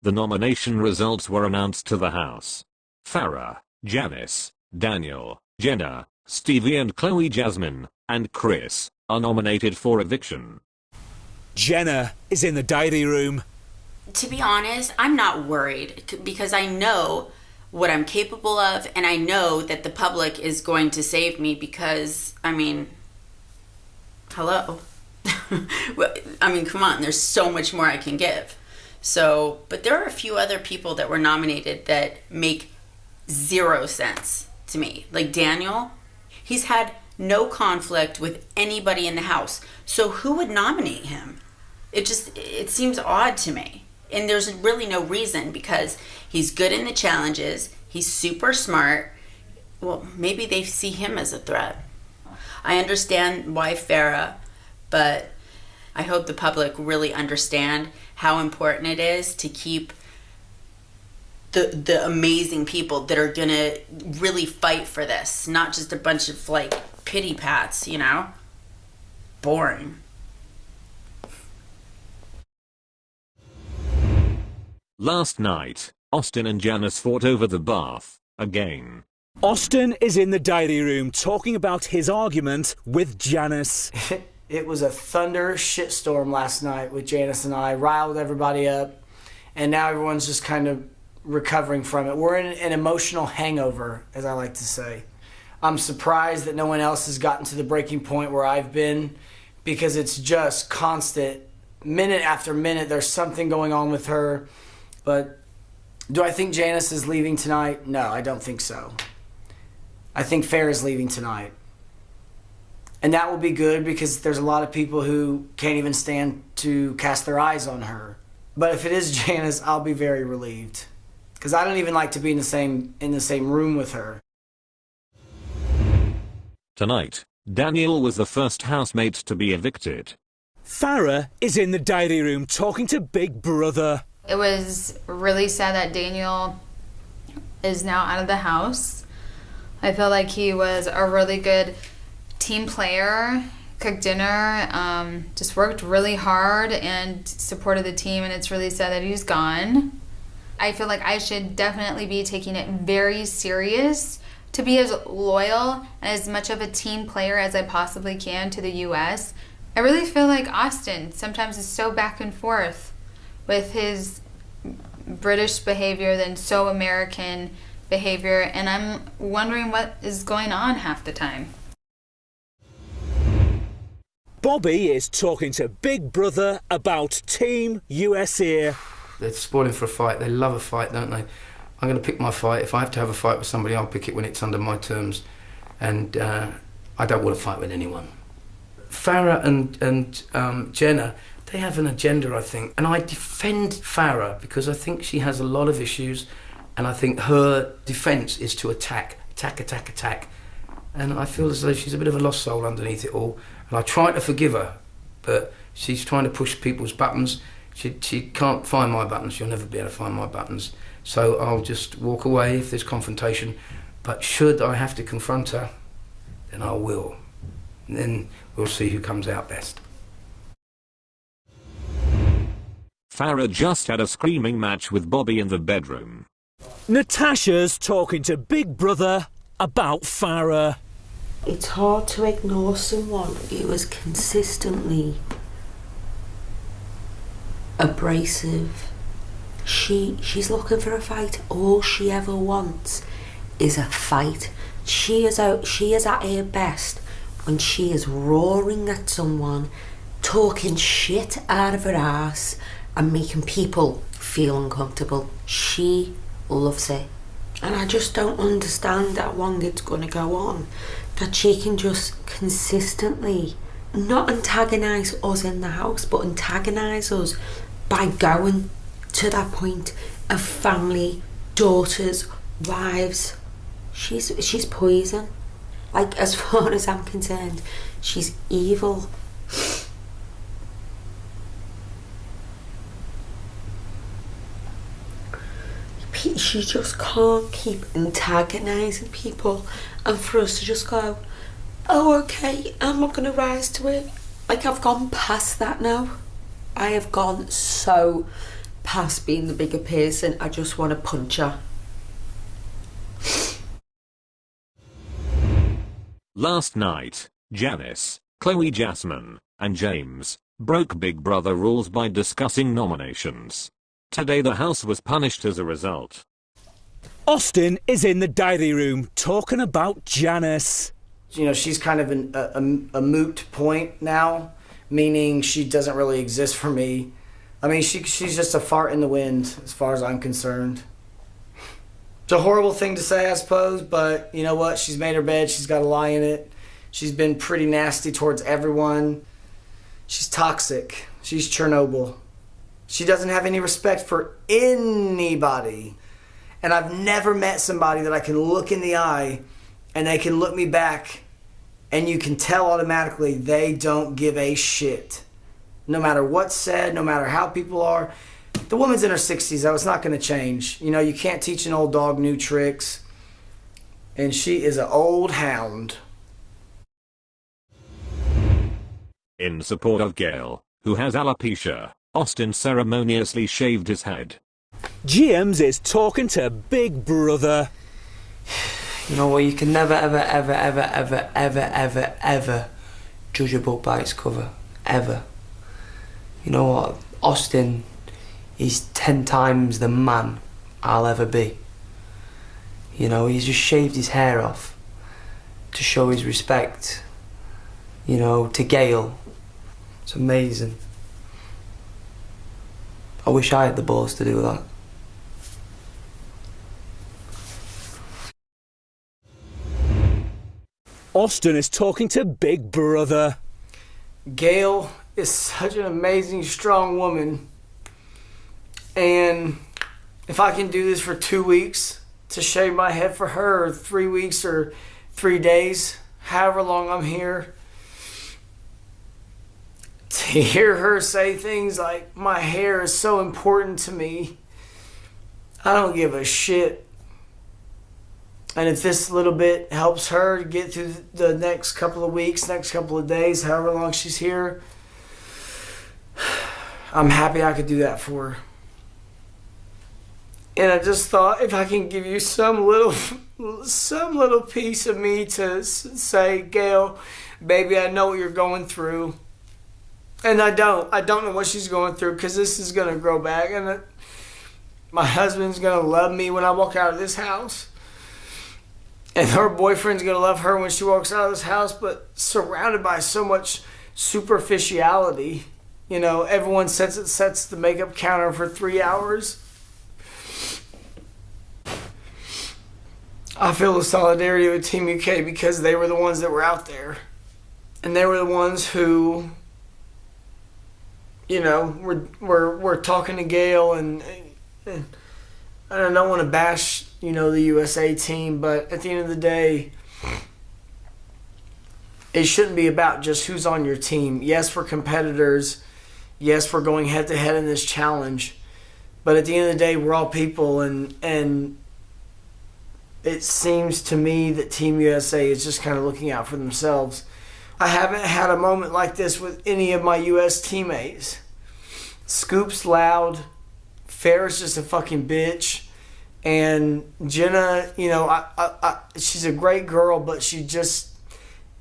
The nomination results were announced to the house. Farrah, Janice, Daniel, Jenna, Stevie and Chloe Jasmine, and Chris are nominated for eviction. Jenna is in the diary room. To be honest, I'm not worried because I know what I'm capable of, and I know that the public is going to save me because, hello. Come on, there's so much more I can give. So, but there are a few other people that were nominated that make zero sense to me. Like Daniel, he's had no conflict with anybody in the house. So who would nominate him? It seems odd to me. And there's really no reason, because he's good in the challenges. He's super smart. Well, maybe they see him as a threat. I understand why Farrah, but I hope the public really understand how important it is to keep the amazing people that are gonna really fight for this, not just a bunch of like pity pats, you know? Boring. Last night, Austin and Janice fought over the bath again. Austin is in the diary room talking about his argument with Janice. It was a thunder shitstorm last night with Janice and I, riled everybody up, and now everyone's just kind of recovering from it. We're in an emotional hangover, as I like to say. I'm surprised that no one else has gotten to the breaking point where I've been, because it's just constant. Minute after minute, there's something going on with her. But do I think Janice is leaving tonight? No, I don't think so. I think Farrah is leaving tonight. And that will be good, because there's a lot of people who can't even stand to cast their eyes on her. But if it is Janice, I'll be very relieved, because I don't even like to be in the same room with her. Tonight, Daniel was the first housemate to be evicted. Farrah is in the diary room talking to Big Brother. It was really sad that Daniel is now out of the house. I feel like he was a really good team player, cooked dinner, just worked really hard and supported the team, and it's really sad that he's gone. I feel like I should definitely be taking it very serious to be as loyal and as much of a team player as I possibly can to the U.S. I really feel like Austin sometimes is so back and forth with his British behavior than so American behavior, and I'm wondering what is going on half the time. Bobby is talking to Big Brother about Team USA. They're spoiling for a fight. They love a fight, don't they? I'm going to pick my fight. If I have to have a fight with somebody, I'll pick it when it's under my terms. And I don't want to fight with anyone. Farrah and Jenna, they have an agenda, I think. And I defend Farrah because I think she has a lot of issues, and I think her defence is to attack. And I feel as though she's a bit of a lost soul underneath it all. And I try to forgive her, but she's trying to push people's buttons. She can't find my buttons. She'll never be able to find my buttons. So I'll just walk away if there's confrontation. But should I have to confront her, then I will. And then we'll see who comes out best. Farrah just had a screaming match with Bobby in the bedroom. Natasha's talking to Big Brother about Farrah. It's hard to ignore someone who is consistently abrasive. She's looking for a fight. All she ever wants is a fight. She is at her best when she is roaring at someone, talking shit out of her ass and making people feel uncomfortable. She loves it. And I just don't understand how long it's going to go on. That she can just consistently not antagonise us in the house, but antagonise us by going to that point of family, daughters, wives. She's poison. Like, as far as I'm concerned, she's evil. She just can't keep antagonising people, and for us to just go, oh okay, I'm not going to rise to it. Like, I've gone past that now. I have gone so past being the bigger person. I just want to punch her. Last night, Janice, Chloe Jasmine, and James broke Big Brother rules by discussing nominations. Today the house was punished as a result. Austin is in the diary room talking about Janice. You know, she's kind of a moot point now, meaning she doesn't really exist for me. I mean, she's just a fart in the wind as far as I'm concerned. It's a horrible thing to say, I suppose, but you know what? She's made her bed. She's got to lie in it. She's been pretty nasty towards everyone. She's toxic. She's Chernobyl. She doesn't have any respect for anybody. And I've never met somebody that I can look in the eye and they can look me back and you can tell automatically they don't give a shit. No matter what's said, no matter how people are. The woman's in her 60s, though. It's not going to change. You know, you can't teach an old dog new tricks. And she is an old hound. In support of Gail, who has alopecia, Austin ceremoniously shaved his head. James is talking to Big Brother. You know what, you can never, ever judge a book by its cover. Ever. You know what, Austin is 10 times the man I'll ever be. You know, he's just shaved his hair off to show his respect, you know, to Gail. It's amazing. I wish I had the balls to do that. Austin is talking to Big Brother. Gail is such an amazing, strong woman. And if I can do this for 2 weeks to shave my head for her, or 3 weeks or 3 days, however long I'm here, to hear her say things like, my hair is so important to me, I don't give a shit. And if this little bit helps her to get through the next couple of weeks, next couple of days, however long she's here, I'm happy I could do that for her. And I just thought, if I can give you some little piece of me to say, Gail, baby, I know what you're going through. And I don't know what she's going through, because this is going to grow back. And my husband's going to love me when I walk out of this house. And her boyfriend's going to love her when she walks out of this house, but surrounded by so much superficiality. You know, everyone sets the makeup counter for 3 hours. I feel the solidarity with Team UK because they were the ones that were out there. And they were the ones who, you know, were talking to Gail and I don't want to bash, you know, the USA team, but at the end of the day, it shouldn't be about just who's on your team. Yes, we're competitors. Yes, we're going head to head in this challenge. But at the end of the day, we're all people, and it seems to me that Team USA is just kind of looking out for themselves. I haven't had a moment like this with any of my US teammates. Scoop's loud. Farrah's just a fucking bitch. And Jenna, you know, she's a great girl, but she just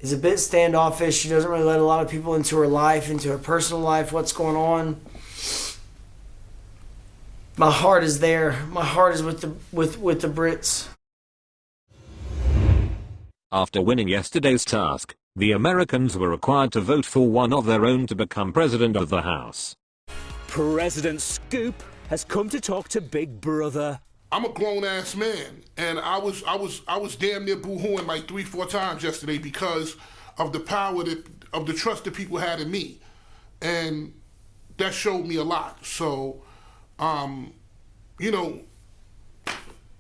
is a bit standoffish. She doesn't really let a lot of people into her life, into her personal life, what's going on. My heart is there. My heart is with the Brits. After winning yesterday's task, the Americans were required to vote for one of their own to become president of the House. President Scoop has come to talk to Big Brother. I'm a grown-ass man, and I was damn near boo-hooing like 3-4 times yesterday because of the power of the trust that people had in me, and that showed me a lot. So, you know,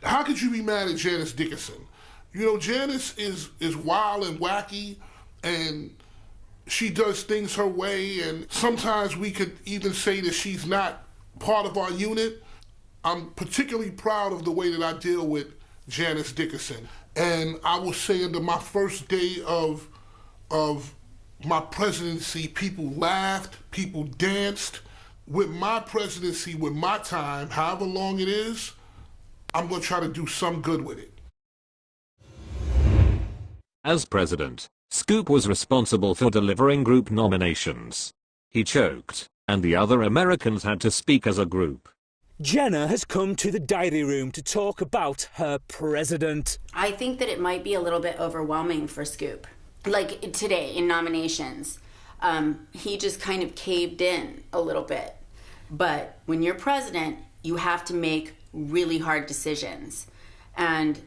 how could you be mad at Janice Dickinson? You know, Janice is wild and wacky, and she does things her way, and sometimes we could even say that she's not part of our unit. I'm particularly proud of the way that I deal with Janice Dickinson. And I was saying that my first day of my presidency, people laughed, people danced. With my presidency, with my time, however long it is, I'm going to try to do some good with it. As president, Scoop was responsible for delivering group nominations. He choked, and the other Americans had to speak as a group. Jenna has come to the diary room to talk about her president. I think that it might be a little bit overwhelming for Scoop. Like today in nominations, he just kind of caved in a little bit. But when you're president, you have to make really hard decisions. And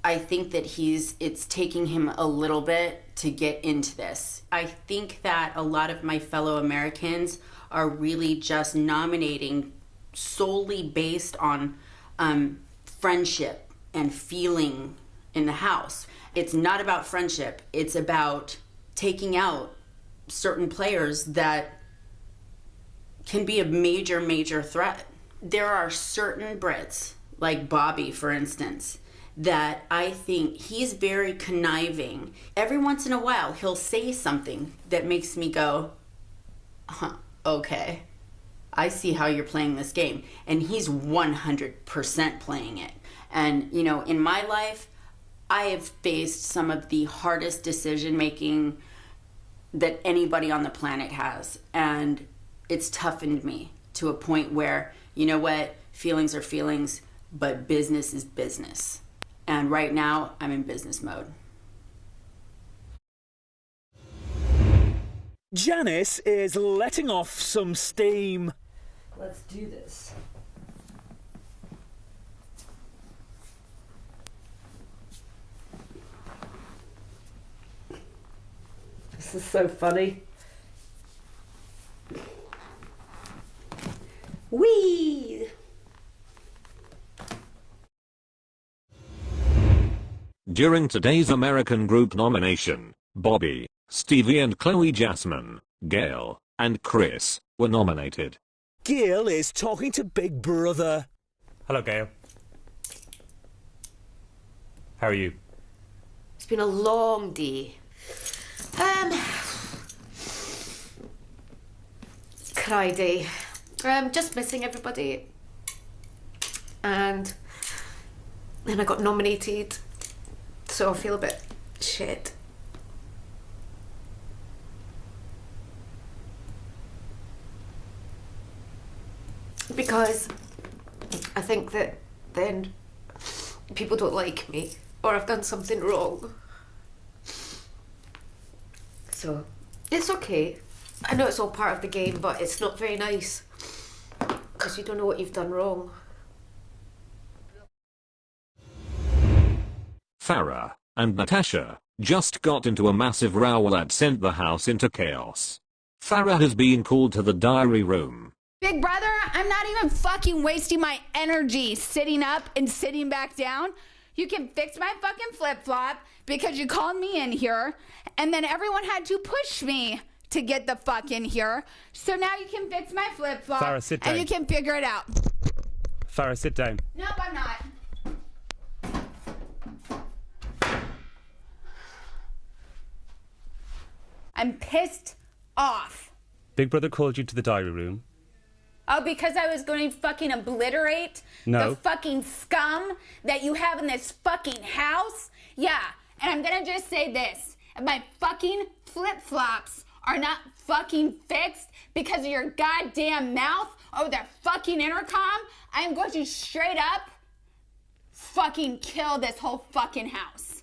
I think that it's taking him a little bit to get into this. I think that a lot of my fellow Americans are really just nominating solely based on friendship and feeling in the House. It's not about friendship. It's about taking out certain players that can be a major, major threat. There are certain Brits, like Bobby, for instance, that I think he's very conniving. Every once in a while, he'll say something that makes me go, okay, I see how you're playing this game. And he's 100% playing it. And, you know, in my life, I have faced some of the hardest decision making that anybody on the planet has. And it's toughened me to a point where, you know what, feelings are feelings, but business is business. And right now, I'm in business mode. Janice is letting off some steam. Let's do this. This is so funny. Whee! During today's American group nomination, Bobby, Stevie and Chloe Jasmine, Gail, and Chris were nominated. Gail is talking to Big Brother. Hello, Gail. How are you? It's been a long day. Cry day. Just missing everybody. And then I got nominated, so I feel a bit shit. Because I think that then people don't like me, or I've done something wrong. So, it's okay. I know it's all part of the game, but it's not very nice. Because you don't know what you've done wrong. Farrah and Natasha just got into a massive row that sent the house into chaos. Farrah has been called to the diary room. Big brother, I'm not even fucking wasting my energy sitting up and sitting back down. You can fix my fucking flip-flop because you called me in here, and then everyone had to push me to get the fuck in here. So now you can fix my flip-flop, Farrah, sit down. and you can figure it out. Farrah, sit down. Nope, I'm not. I'm pissed off. Big Brother called you to the diary room. Oh, because I was going to fucking obliterate No. the fucking scum that you have in this fucking house? Yeah, and I'm gonna just say this. If my fucking flip-flops are not fucking fixed because of your goddamn mouth over that fucking intercom, I'm going to straight up fucking kill this whole fucking house.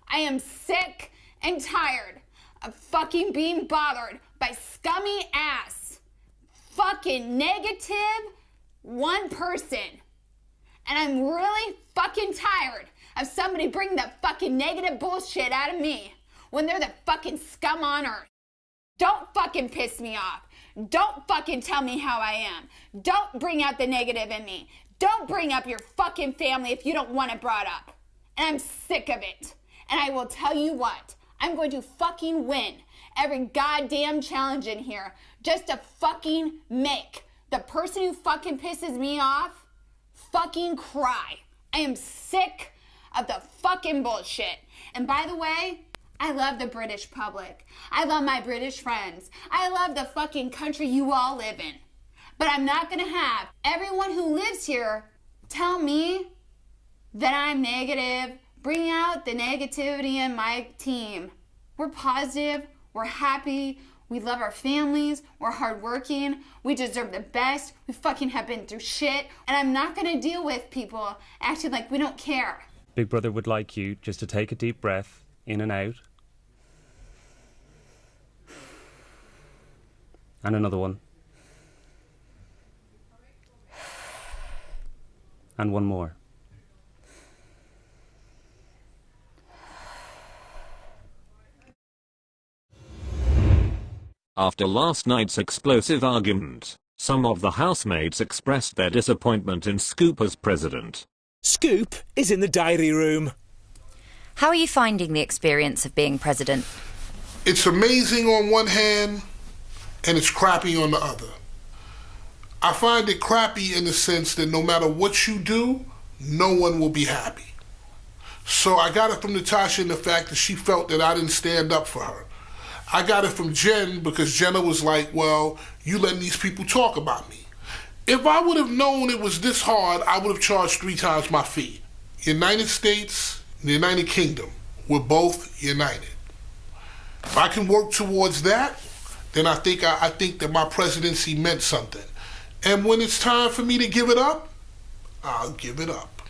I am sick and tired of fucking being bothered by scummy ass fucking negative one person. And I'm really fucking tired of somebody bringing that fucking negative bullshit out of me when they're the fucking scum on earth. Don't fucking piss me off. Don't fucking tell me how I am. Don't bring out the negative in me. Don't bring up your fucking family if you don't want it brought up. And I'm sick of it. And I will tell you what, I'm going to fucking win every goddamn challenge in here just to fucking make the person who fucking pisses me off fucking cry. I am sick of the fucking bullshit. And by the way, I love the British public. I love my British friends. I love the fucking country you all live in. But I'm not gonna have everyone who lives here tell me that I'm negative, bring out the negativity in my team. We're positive, we're happy, we love our families, we're hardworking, we deserve the best, we fucking have been through shit, and I'm not gonna deal with people acting like we don't care. Big Brother would like you just to take a deep breath, in and out. And another one. And one more. After last night's explosive argument, some of the housemates expressed their disappointment in Scoop as president. Scoop is in the diary room. How are you finding the experience of being president? It's amazing on one hand, and it's crappy on the other. I find it crappy in the sense that no matter what you do, no one will be happy. So I got it from Natasha in the fact that she felt that I didn't stand up for her. I got it from Jen because Jenna was like, well, you letting these people talk about me. If I would have known it was this hard, I would have charged 3 times my fee. United States and the United Kingdom, we're both united. If I can work towards that, then I think that my presidency meant something. And when it's time for me to give it up, I'll give it up.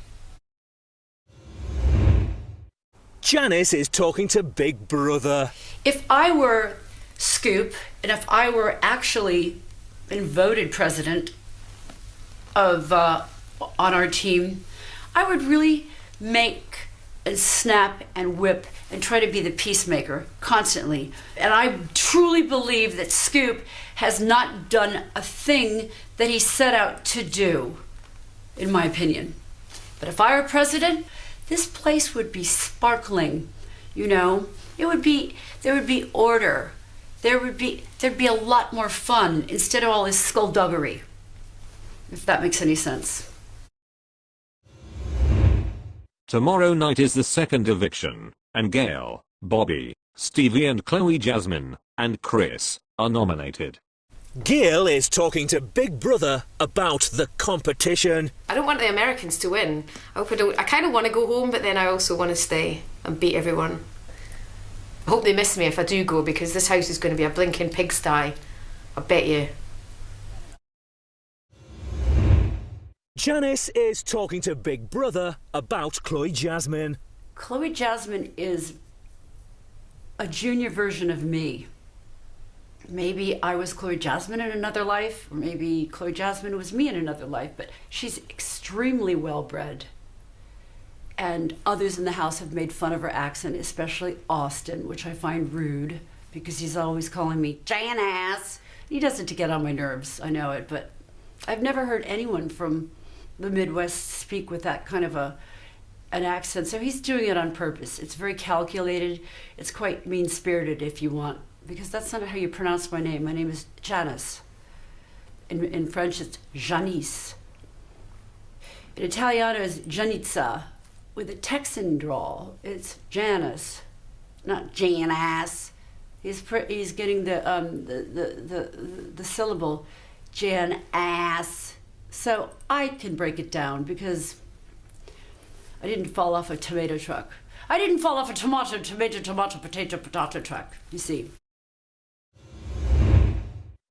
Janice is talking to Big Brother. If I were Scoop, and if I were actually been voted president of on our team, I would really make and snap and whip and try to be the peacemaker constantly. And I truly believe that Scoop has not done a thing that he set out to do, in my opinion. But if I were president, this place would be sparkling, you know? There would be order. There'd be a lot more fun instead of all this skullduggery, if that makes any sense. Tomorrow night is the second eviction, and Gail, Bobby, Stevie and Chloe Jasmine, and Chris are nominated. Gail is talking to Big Brother about the competition. I don't want the Americans to win. I kind of want to go home, but then I also want to stay and beat everyone. I hope they miss me if I do go, because this house is going to be a blinking pigsty. I bet you. Janice is talking to Big Brother about Chloe Jasmine. Chloe Jasmine is a junior version of me. Maybe I was Chloe Jasmine in another life, or maybe Chloe Jasmine was me in another life, but she's extremely well-bred. And others in the house have made fun of her accent, especially Austin, which I find rude, because he's always calling me Janice. He does it to get on my nerves, I know it, but I've never heard anyone from the Midwest speak with that kind of an accent, so he's doing it on purpose. It's very calculated. It's quite mean-spirited, if you want, because that's not how you pronounce my name. My name is Janice. In French, it's Janice. In Italiano, it's Janizza. With a Texan drawl, it's Janice, not Janice. He's getting the syllable Jan-ass. So I can break it down because I didn't fall off a tomato truck. I didn't fall off a tomato, potato truck, you see.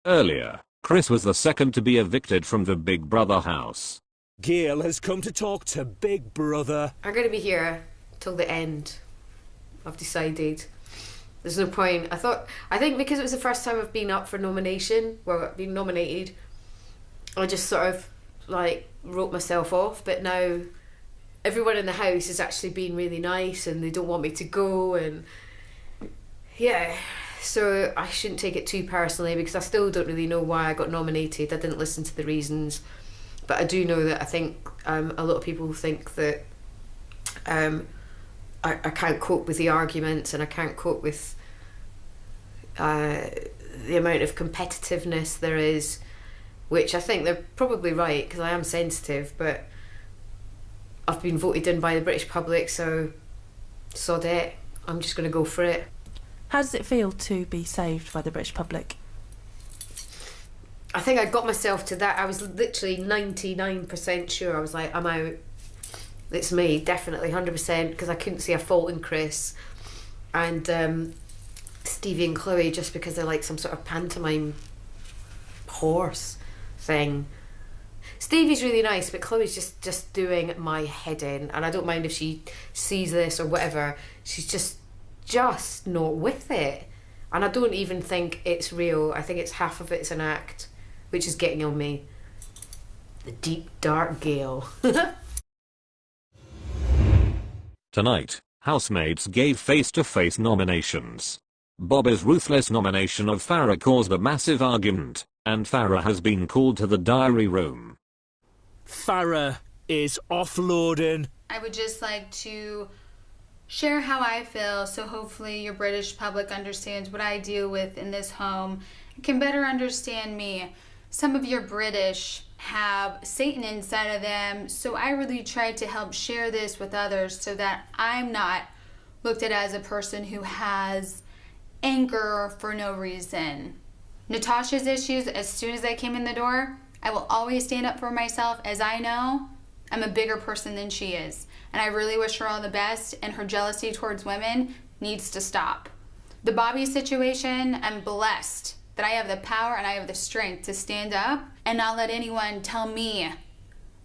Earlier, Chris was the second to be evicted from the Big Brother house. Gail has come to talk to Big Brother. I'm going to be here till the end. I've decided. There's no point. I think because it was the first time I've been up for nomination, well, I've been nominated, I just sort of like wrote myself off. But now everyone in the house has actually been really nice and they don't want me to go, and yeah, so I shouldn't take it too personally because I still don't really know why I got nominated. I didn't listen to the reasons, but I do know that I think a lot of people think that I can't cope with the arguments and I can't cope with the amount of competitiveness there is, which I think they're probably right because I am sensitive, but I've been voted in by the British public, so sod it. I'm just going to go for it. How does it feel to be saved by the British public? I think I got myself to that. I was literally 99% sure. I was like, I'm out. It's me, definitely, 100%, because I couldn't see a fault in Chris and Stevie and Chloe just because they're like some sort of pantomime horse thing. Stevie's really nice, but Chloe's just doing my head in, and I don't mind if she sees this or whatever. She's just not with it, and I don't even think it's real. I think it's half of it's an act, which is getting on me. The deep dark Gail. Tonight, housemates gave face-to-face nominations. Bobby's ruthless nomination of Farrah caused a massive argument, and Farrah has been called to the diary room. Farrah is offloading. I would just like to share how I feel so hopefully your British public understands what I deal with in this home and can better understand me. Some of your British have Satan inside of them, so I really try to help share this with others so that I'm not looked at as a person who has anger for no reason. Natasha's issues, as soon as I came in the door, I will always stand up for myself, as I know I'm a bigger person than she is. And I really wish her all the best, and her jealousy towards women needs to stop. The Bobby situation, I'm blessed that I have the power and I have the strength to stand up and not let anyone tell me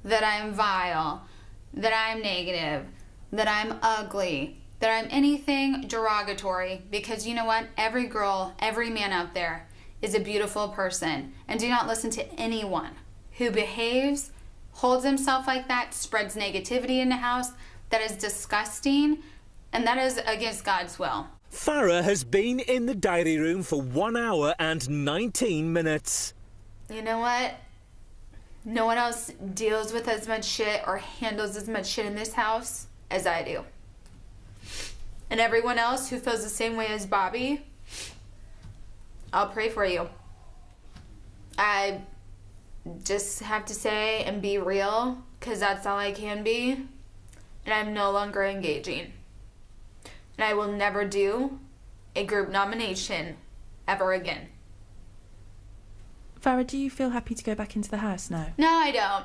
that I'm vile, that I'm negative, that I'm ugly, that I'm anything derogatory, because you know what? Every girl, every man out there is a beautiful person. And do not listen to anyone who behaves, holds himself like that, spreads negativity in the house. That is disgusting, and that is against God's will. Farrah has been in the diary room for 1 hour and 19 minutes. You know what? No one else deals with as much shit or handles as much shit in this house as I do. And everyone else who feels the same way as Bobby, I'll pray for you. I just have to say and be real, because that's all I can be. And I'm no longer engaging. And I will never do a group nomination ever again. Farrah, do you feel happy to go back into the house now? No, I don't.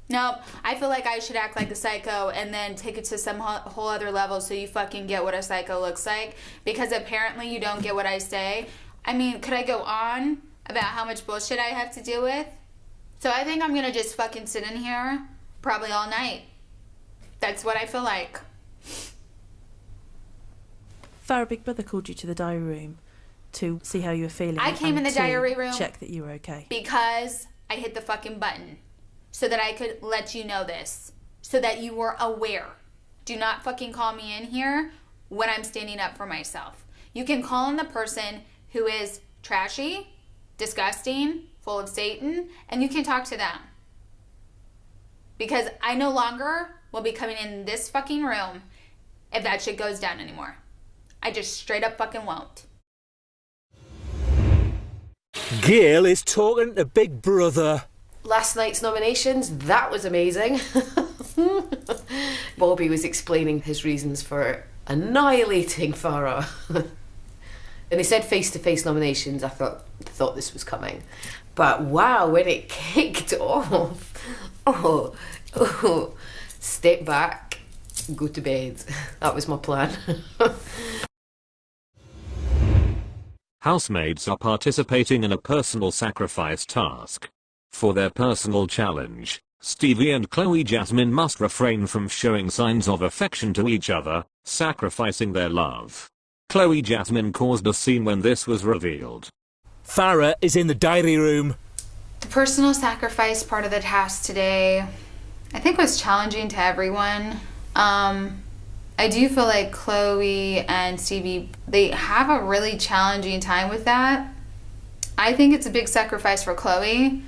Nope. I feel like I should act like a psycho and then take it to some whole other level so you fucking get what a psycho looks like. Because apparently you don't get what I say. I mean, could I go on about how much bullshit I have to deal with? So I think I'm gonna just fucking sit in here probably all night. That's what I feel like. Farrah, Big Brother called you to the diary room to see how you were feeling. I came in the diary room check that you were okay. Because I hit the fucking button so that I could let you know this, so that you were aware. Do not fucking call me in here when I'm standing up for myself. You can call in the person who is trashy, disgusting, full of Satan, and you can talk to them. Because I no longer will be coming in this fucking room if that shit goes down anymore. I just straight up fucking won't. Gail is talking to Big Brother. Last night's nominations, that was amazing. Bobby was explaining his reasons for annihilating Farrah. And they said face-to-face nominations. I thought this was coming. But wow, when it kicked off, step back, go to bed. That was my plan. Housemates are participating in a personal sacrifice task. For their personal challenge, Stevie and Chloe Jasmine must refrain from showing signs of affection to each other, sacrificing their love. Chloe Jasmine caused a scene when this was revealed. Farrah is in the diary room. The personal sacrifice part of the task today, I think, was challenging to everyone. I do feel like Chloe and Stevie, they have a really challenging time with that. I think it's a big sacrifice for Chloe.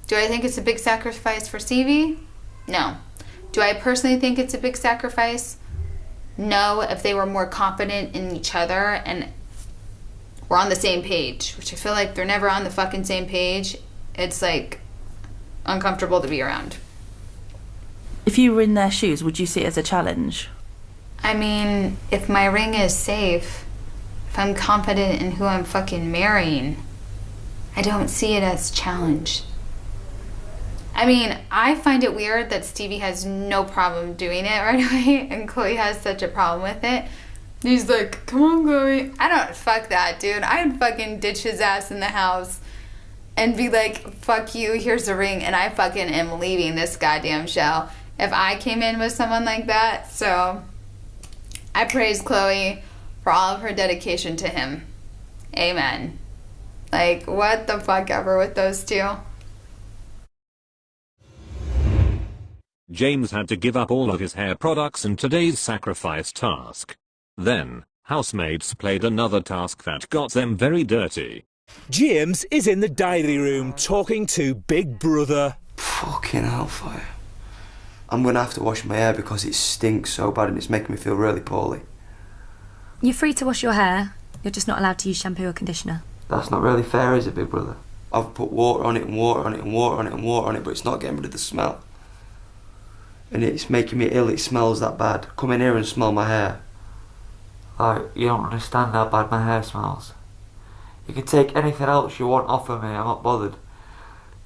Do I think it's a big sacrifice for Stevie? No. Do I personally think it's a big sacrifice? No, if they were more confident in each other and were on the same page, which I feel like they're never on the fucking same page. It's like uncomfortable to be around. If you were in their shoes, would you see it as a challenge? I mean, if my ring is safe, if I'm confident in who I'm fucking marrying, I don't see it as a challenge. I mean, I find it weird that Stevie has no problem doing it right away and Chloe has such a problem with it. He's like, come on, Chloe. I don't, fuck that, dude. I'd fucking ditch his ass in the house and be like, fuck you, here's the ring, and I fucking am leaving this goddamn show if I came in with someone like that. So I praise Chloe for all of her dedication to him. Amen. Like, what the fuck ever with those two? James had to give up all of his hair products in today's sacrifice task. Then, housemates played another task that got them very dirty. James is in the diary room talking to Big Brother. Fucking hellfire. I'm gonna have to wash my hair because it stinks so bad and it's making me feel really poorly. You're free to wash your hair. You're just not allowed to use shampoo or conditioner. That's not really fair, is it, Big Brother? I've put water on it and water on it and water on it and water on it, but it's not getting rid of the smell. And it's making me ill, it smells that bad. Come in here and smell my hair. Like, you don't understand how bad my hair smells. You can take anything else you want off of me, I'm not bothered.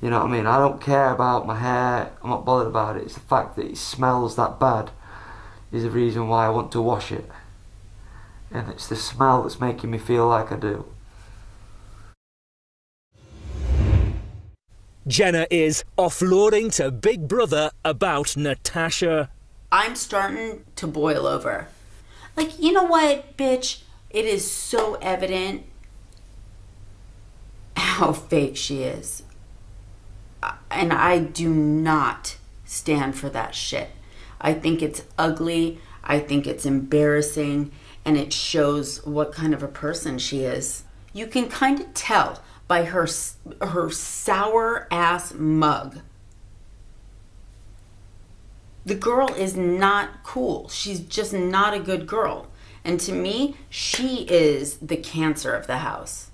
You know what I mean? I don't care about my hair, I'm not bothered about it. It's the fact that it smells that bad is the reason why I want to wash it. And it's the smell that's making me feel like I do. Jenna is offloading to Big Brother about Natasha. I'm starting to boil over. Like, you know what, bitch? It is so evident how fake she is. And I do not stand for that shit. I think it's ugly. I think it's embarrassing. And it shows what kind of a person she is. You can kind of tell by her sour ass mug. The girl is not cool. She's just not a good girl. And to me, she is the cancer of the house.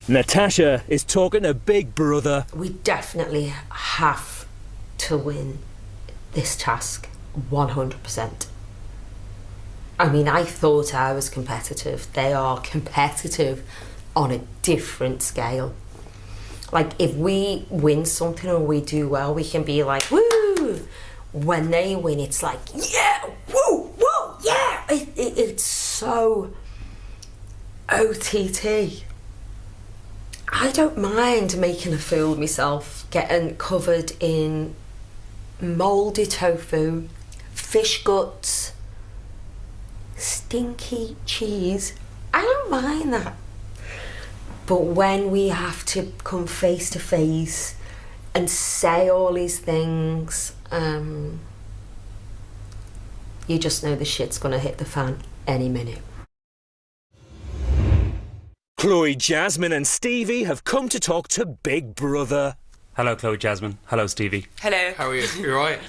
Natasha is talking to Big Brother. We definitely have to win this task 100%. I mean, I thought I was competitive. They are competitive on a different scale. Like, if we win something or we do well, we can be like, woo! When they win, it's like, yeah, woo, woo, yeah! It's so OTT. I don't mind making a fool of myself, getting covered in mouldy tofu, fish guts, stinky cheese. I don't mind that. But when we have to come face to face and say all these things, you just know the shit's gonna hit the fan any minute. Chloe, Jasmine and Stevie have come to talk to Big Brother. Hello, Chloe, Jasmine. Hello, Stevie. Hello. How are you? You alright?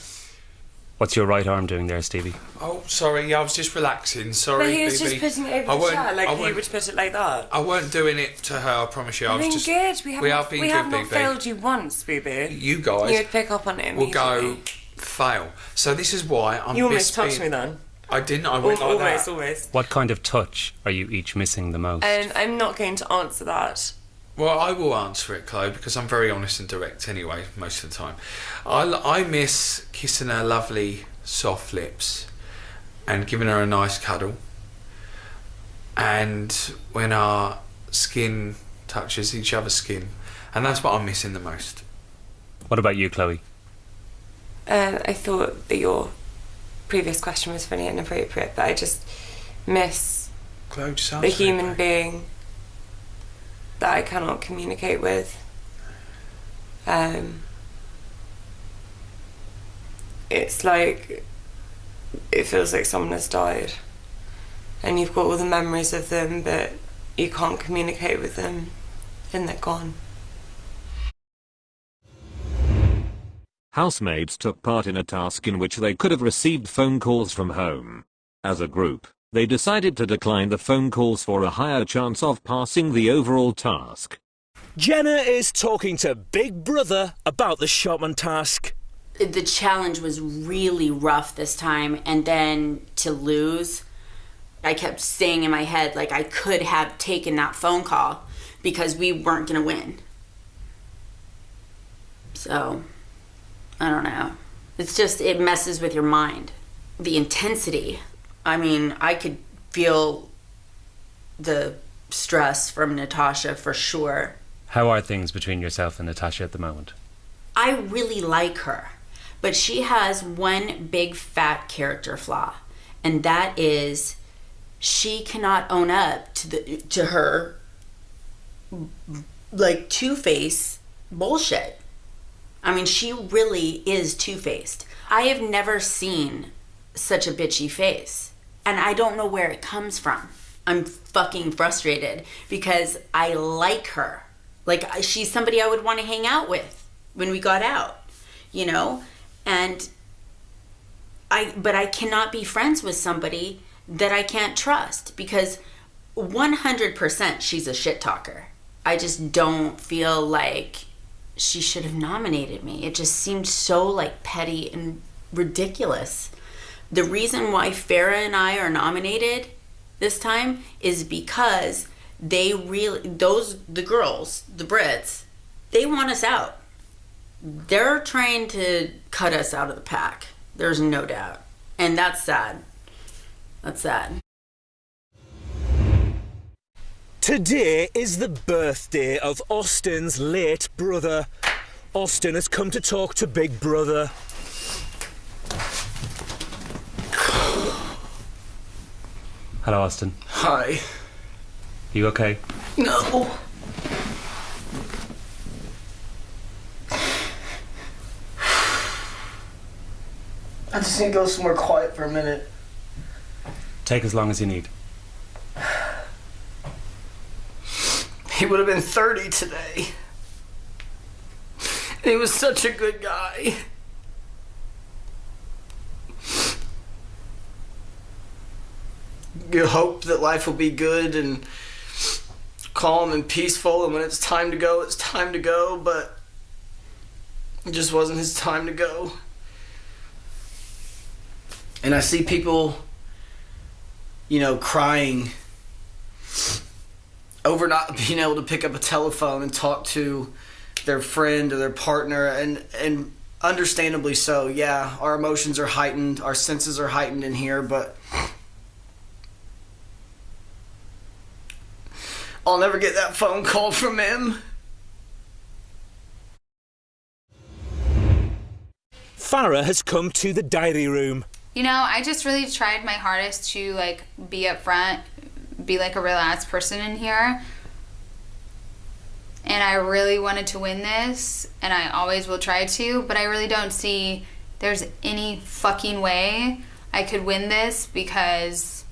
What's your right arm doing there, Stevie? Oh, sorry, I was just relaxing. Sorry, But he was BB. just putting it over the chat, like he would put it like that. I weren't doing it to her, I promise you. I I've was been just good. We have been not good, BB. failed you once, BB. You guys You would pick up on it will immediately. go fail. So this is why I'm You almost touched me then. I didn't, I went like that. Almost. What kind of touch are you each missing the most? I'm not going to answer that. Well, I will answer it, Chloe, because I'm very honest and direct anyway, most of the time. I miss kissing her lovely soft lips and giving her a nice cuddle. And when our skin touches each other's skin. And that's what I'm missing the most. What about you, Chloe? I thought that your previous question was really inappropriate, but I just miss Chloe, just the answer it, human babe. being that I cannot communicate with. It's like, it feels like someone has died and you've got all the memories of them, but you can't communicate with them and they're gone. Housemates took part in a task in which they could have received phone calls from home. As a group, they decided to decline the phone calls for a higher chance of passing the overall task. Jenna is talking to Big Brother about the shopman task. The challenge was really rough this time, and then to lose, I kept saying in my head, like, I could have taken that phone call because we weren't gonna win. So, I don't know. It's just, it messes with your mind. The intensity. I mean, I could feel the stress from Natasha for sure. How are things between yourself and Natasha at the moment? I really like her, but she has one big fat character flaw, and that is she cannot own up to her like two-face bullshit. I mean, she really is two-faced. I have never seen such a bitchy face, and I don't know where it comes from. I'm fucking frustrated because I like her. Like, she's somebody I would want to hang out with when we got out, you know? But I cannot be friends with somebody that I can't trust, because 100% she's a shit talker. I just don't feel like she should have nominated me. It just seemed so like petty and ridiculous. The reason why Farrah and I are nominated this time is because the girls, the Brits, they want us out. They're trying to cut us out of the pack. There's no doubt. And that's sad. That's sad. Today is the birthday of Austin's late brother. Austin has come to talk to Big Brother. Hello, Austin. Hi. You okay? No. I just need to go somewhere quiet for a minute. Take as long as you need. He would have been 30 today. He was such a good guy. You hope that life will be good and calm and peaceful, and when it's time to go, it's time to go, but it just wasn't his time to go. And I see people, you know, crying over not being able to pick up a telephone and talk to their friend or their partner, and understandably so. Yeah, our emotions are heightened, our senses are heightened in here, but I'll never get that phone call from him. Farrah has come to the diary room. You know, I just really tried my hardest to, like, be upfront, be like a real ass person in here. And I really wanted to win this, and I always will try to, but I really don't see there's any fucking way I could win this, because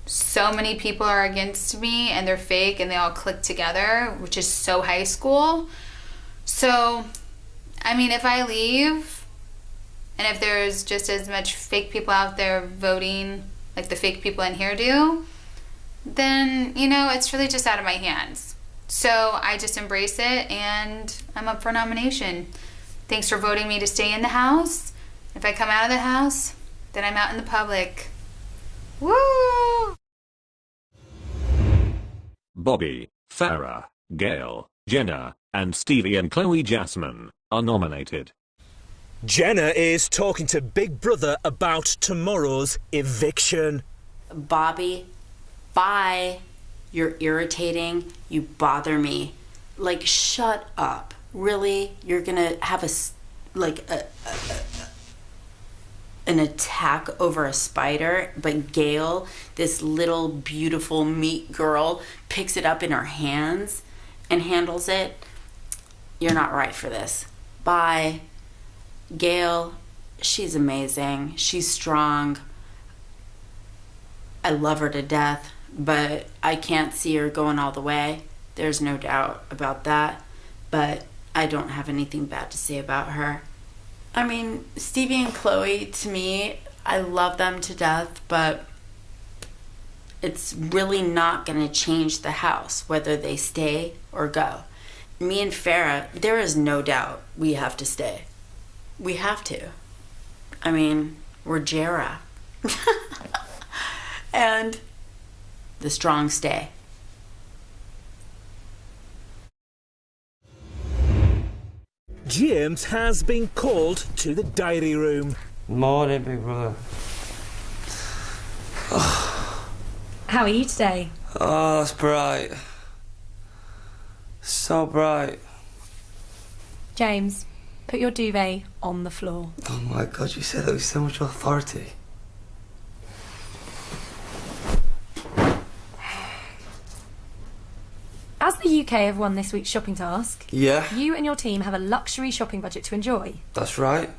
so many people are against me and they're fake and they all click together, which is so high school. So, I mean, if I leave, and if there's just as much fake people out there voting like the fake people in here do, then, you know, it's really just out of my hands. So I just embrace it, and I'm up for nomination. Thanks for voting me to stay in the house. If I come out of the house, then I'm out in the public. Woo! Bobby, Farrah, Gail, Jenna, and Stevie and Chloe Jasmine are nominated. Jenna is talking to Big Brother about tomorrow's eviction. Bobby, bye. You're irritating. You bother me. Like, shut up. Really? You're gonna have an attack over a spider, but Gail, this little beautiful meat girl, picks it up in her hands and handles it. You're not right for this. Bye. Gail, she's amazing. She's strong. I love her to death, but I can't see her going all the way. There's no doubt about that, but I don't have anything bad to say about her. I mean, Stevie and Chloe, to me, I love them to death, but it's really not going to change the house, whether they stay or go. Me and Farrah, there is no doubt we have to stay. We have to. I mean, we're Jera. And the strong stay. James has been called to the diary room. Morning, Big Brother. How are you today? Oh, it's bright. So bright. James, put your duvet on the floor. Oh my God, you said that with so much authority. As the UK have won this week's shopping task, Yeah, you and your team have a luxury shopping budget to enjoy. that's right.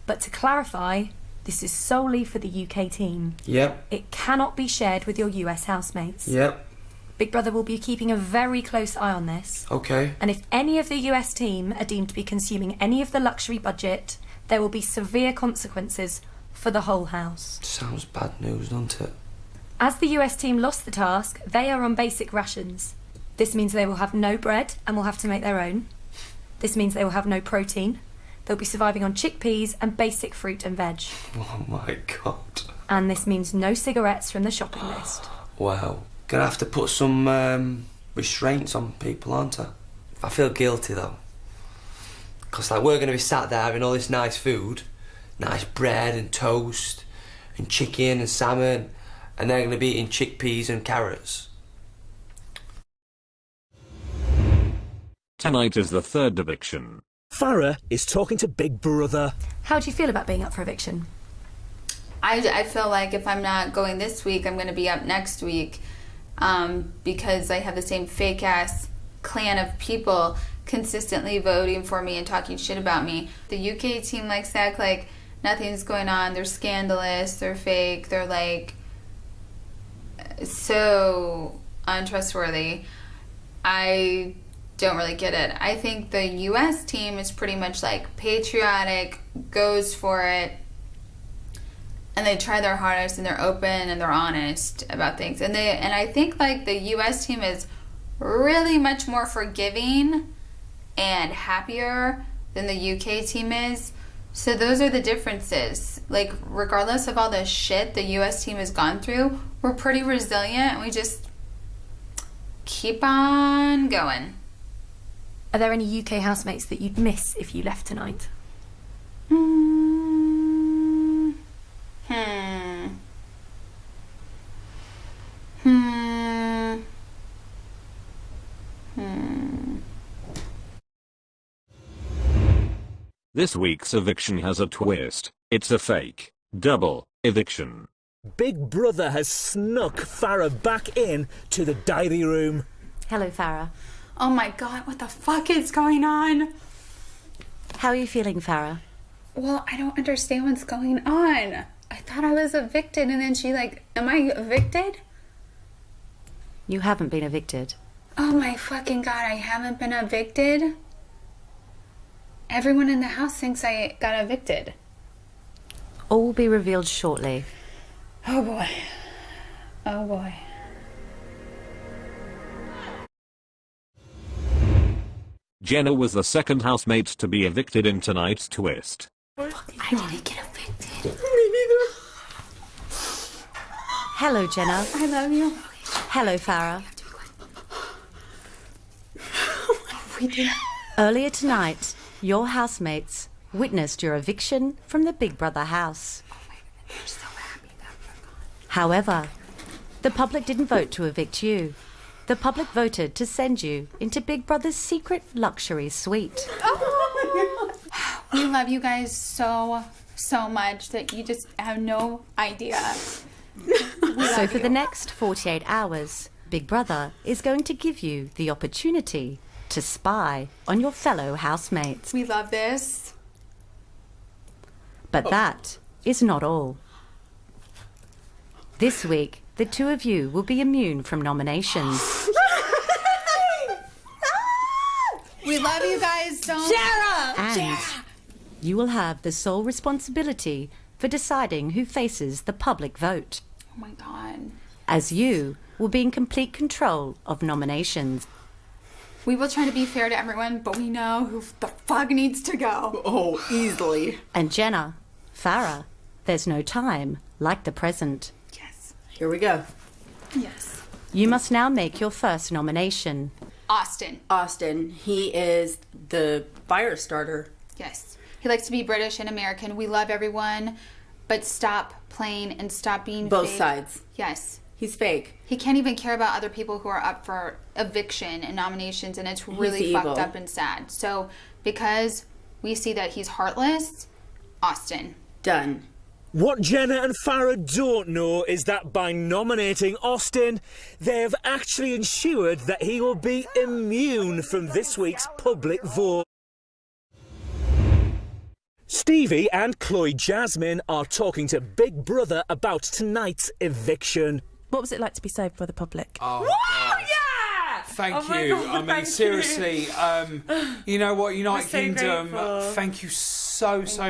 But to clarify, this is solely for the UK team. Yep, It cannot be shared with your US housemates. yep, Big Brother will be keeping a very close eye on this. okay. And if any of the US team are deemed to be consuming any of the luxury budget, there will be severe consequences for the whole house. Sounds bad news, doesn't it? As the US team lost the task, they are on basic rations. This means they will have no bread and will have to make their own. This means they will have no protein. They'll be surviving on chickpeas and basic fruit and veg. Oh my god. And this means no cigarettes from the shopping list. Wow. Gonna have to put some restraints on people, aren't I? I feel guilty though. Because like we're gonna be sat there having all this nice food, nice bread and toast and chicken and salmon, and they're gonna be eating chickpeas and carrots. Tonight is the third eviction. Farrah is talking to Big Brother. How do you feel about being up for eviction? I feel like if I'm not going this week, I'm going to be up next week, because I have the same fake ass clan of people consistently voting for me and talking shit about me. The UK team likes to act like nothing's going on. They're scandalous. They're fake. They're like so untrustworthy. I don't really get it. I think the US team is pretty much like patriotic, goes for it, and they try their hardest and they're open and they're honest about things. And I think like the US team is really much more forgiving and happier than the UK team is. So those are the differences. Like regardless of all the shit the US team has gone through, we're pretty resilient and we just keep on going. Are there any UK housemates that you'd miss if you left tonight? This week's eviction has a twist. It's a fake double eviction. Big Brother has snuck Farrah back in to the diary room. Hello, Farrah. Oh my god, what the fuck is going on? How are you feeling, Farrah? Well, I don't understand what's going on. I thought I was evicted and then she like, am I evicted? You haven't been evicted. Oh my fucking god, I haven't been evicted? Everyone in the house thinks I got evicted. All will be revealed shortly. Oh boy. Oh boy. Jenna was the second housemate to be evicted in tonight's twist. I didn't get evicted. Me neither. Hello, Jenna. I love you. Hello, Farrah. We did. Earlier tonight, your housemates witnessed your eviction from the Big Brother house. They're so happy that we're gone. However, the public didn't vote to evict you. The public voted to send you into Big Brother's secret luxury suite. We love you guys so much that you just have no idea. So for the next 48 hours, Big Brother is going to give you the opportunity to spy on your fellow housemates. We love this. But that is not all. This week, the two of you will be immune from nominations. We love you guys so much. And you will have the sole responsibility for deciding who faces the public vote. Oh my god. As you will be in complete control of nominations. We will try to be fair to everyone, but we know who the fuck needs to go. Oh, easily. And Jenna, Farrah, there's no time like the present. Yes. Here we go. Yes. You must now make your first nomination. Austin. Austin. He is the fire starter. Yes. He likes to be British and American. We love everyone, but stop playing and stop being Both fake. sides. Yes. He's fake. He can't even care about other people who are up for eviction and nominations, and it's really He's fucked evil. up and sad. So, because we see that he's heartless, Austin. Done. What Jenna and Farrah don't know is that by nominating Austin, they have actually ensured that he will be immune from this week's public vote. Stevie and Chloe Jasmine are talking to Big Brother about tonight's eviction. What was it like to be saved by the public? Oh, Whoa, yeah! Thank Oh my you. God, I mean, thank seriously, you know what, United so Kingdom, grateful. thank you so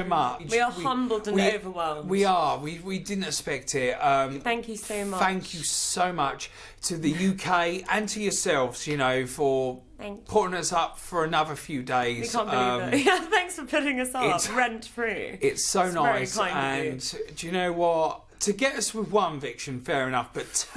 much. We are humbled and overwhelmed. We are. We didn't expect it. Thank you so much. Thank you so much to the UK and to yourselves, you know, for putting us up for another few days. We can't believe it. Yeah, thanks for putting us up rent-free. It's so nice. Very kind of you. And do you know what? To get us with one eviction, fair enough, but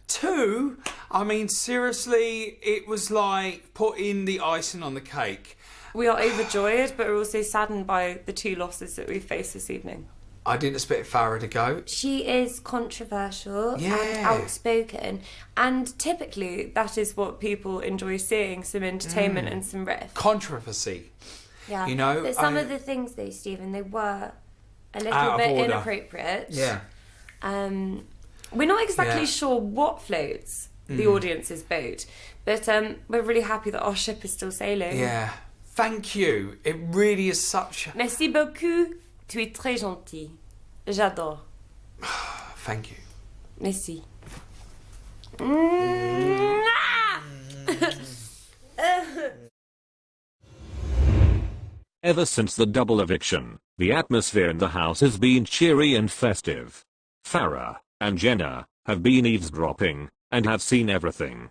two, I mean, seriously, it was like putting the icing on the cake. We are overjoyed, but we're also saddened by the 2 losses that we faced this evening. I didn't expect Farrah to go. She is controversial and Yeah. outspoken, and typically that is what people enjoy seeing, some entertainment and some riff. Controversy. Yeah. You know, but some of the things though, Stephen, they were a little Out of bit order. inappropriate. Yeah. We're not exactly Yeah. sure what floats the audience's boat, but we're really happy that our ship is still sailing. Yeah. Thank you. It really is such... Merci beaucoup. Tu es très gentil. J'adore. Thank you. Merci. Ever since the double eviction, the atmosphere in the house has been cheery and festive. Farrah and Jenna have been eavesdropping and have seen everything.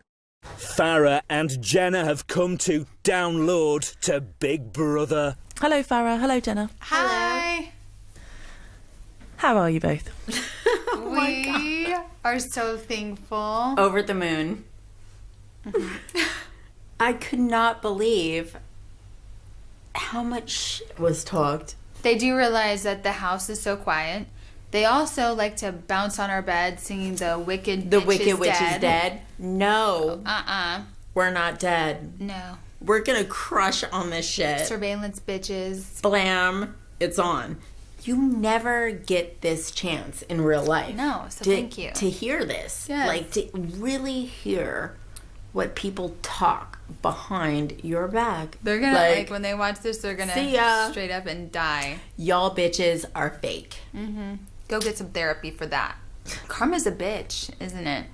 Farrah and Jenna have come to download to Big Brother. Hello, Farrah. Hello, Jenna. Hi. How are you both? We are so thankful. Over the moon. I could not believe how much shit was talked. They do realize that the house is so quiet. They also like to bounce on our bed singing the Wicked Witch is dead. No. We're not dead. No. We're gonna crush on this shit. Surveillance bitches. Blam. It's on. You never get this chance in real life. No, so thank you. To hear this. Yes. Like, to really hear what people talk behind your back. They're gonna, like when they watch this, they're gonna see ya. straight up and die. Y'all bitches are fake. Mm-hmm. Go get some therapy for that. Karma's a bitch, isn't it?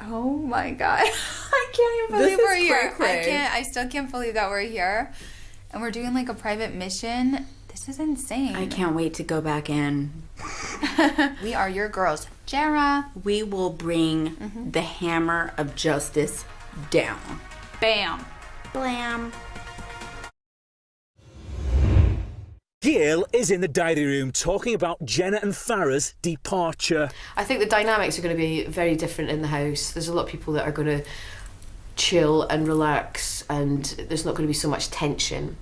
Oh my god. I can't even believe we're here. I still can't believe that we're here. And we're doing like a private mission. This is insane. I can't wait to go back in. We are your girls. Jara. We will bring the hammer of justice down. Bam. Blam. Gail is in the diary room talking about Jenna and Farrah's departure. I think the dynamics are going to be very different in the house. There's a lot of people that are going to chill and relax, and there's not going to be so much tension.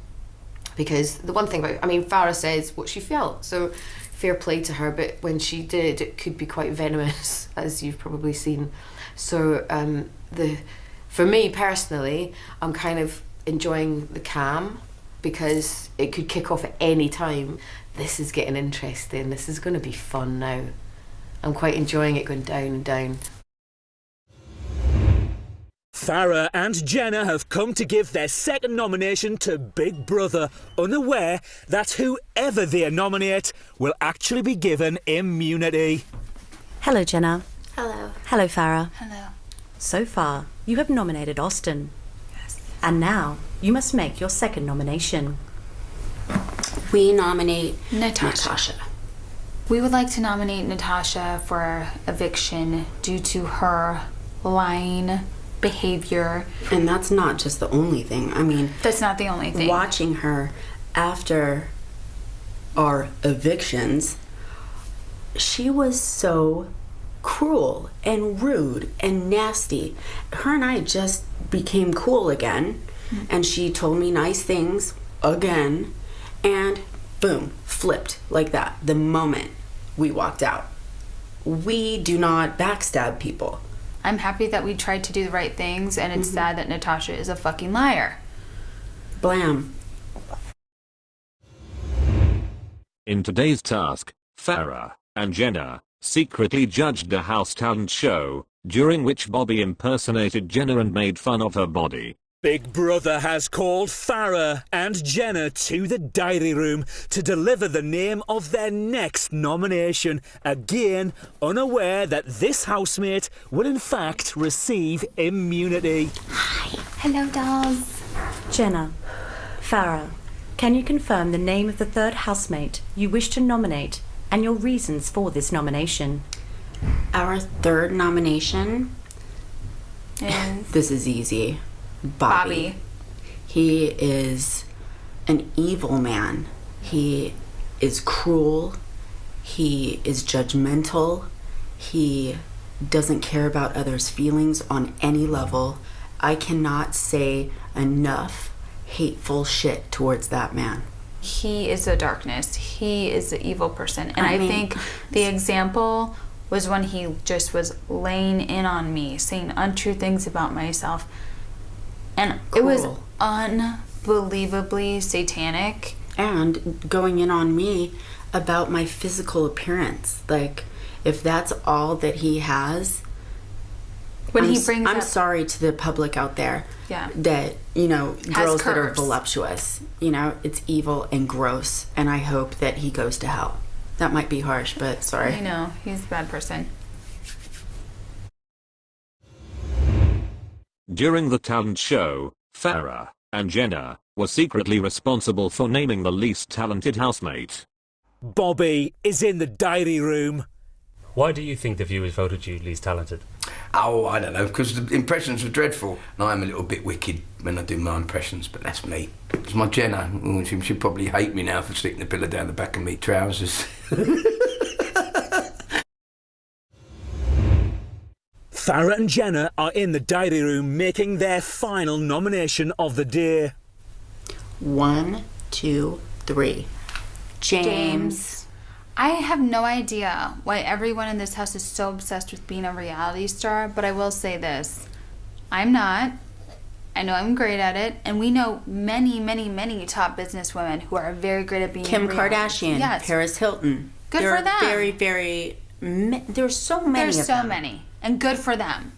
Because the one thing about, I mean, Farrah says what she felt, so fair play to her, but when she did, it could be quite venomous, as you've probably seen. So for me personally, I'm kind of enjoying the calm, because it could kick off at any time. This is getting interesting. This is going to be fun now. I'm quite enjoying it going down and down. Farrah and Jenna have come to give their second nomination to Big Brother, unaware that whoever they nominate will actually be given immunity. Hello, Jenna. Hello. Hello, Farrah. Hello. So far, you have nominated Austin. Yes. And now, you must make your second nomination. We nominate Natasha. We would like to nominate Natasha for eviction due to her lying behavior. And that's not just the only thing. I mean, that's not the only thing. Watching her after our evictions, she was so cruel and rude and nasty. Her and I just became cool again, and she told me nice things again, and boom, flipped like that the moment we walked out. We do not backstab people. I'm happy that we tried to do the right things, and it's sad that Natasha is a fucking liar. Blam. In today's task, Farrah and Jenna secretly judged a house talent show, during which Bobby impersonated Jenna and made fun of her body. Big Brother has called Farrah and Jenna to the diary room to deliver the name of their next nomination, again unaware that this housemate will in fact receive immunity. Hello, dolls. Jenna, Farrah, can you confirm the name of the third housemate you wish to nominate and your reasons for this nomination? Our third nomination is... This is easy. Bobby. He is an evil man. He is cruel. He is judgmental. He doesn't care about others' feelings on any level. I cannot say enough hateful shit towards that man. He is the darkness. He is the evil person. And I think the example was when he just was laying in on me, saying untrue things about myself. And it was unbelievably satanic. And going in on me about my physical appearance. Like, if that's all that he has... I'm sorry to the public out there. Yeah. That, you know, girls that are voluptuous. You know, it's evil and gross. And I hope that he goes to hell. That might be harsh, but sorry. I know. He's a bad person. During the talent show, Farrah and Jenna were secretly responsible for naming the least talented housemate. Bobby is in the diary room. Why do you think the viewers voted you least talented? Oh, I don't know, because the impressions were dreadful. And I'm a little bit wicked when I do my impressions, but that's me. It's my Jenna. She'd probably hate me now for sticking the pillow down the back of me trousers. Farrah and Jenna are in the diary room making their final nomination of the day. 1, 2, 3. James. I have no idea why everyone in this house is so obsessed with being a reality star, but I will say this. I'm not. I know I'm great at it, and we know many, many, many top businesswomen who are very great at being Kim Kardashian, Yes. Paris Hilton. Good There for are them. Very, very... There's so many There's of so them. many, and good for them.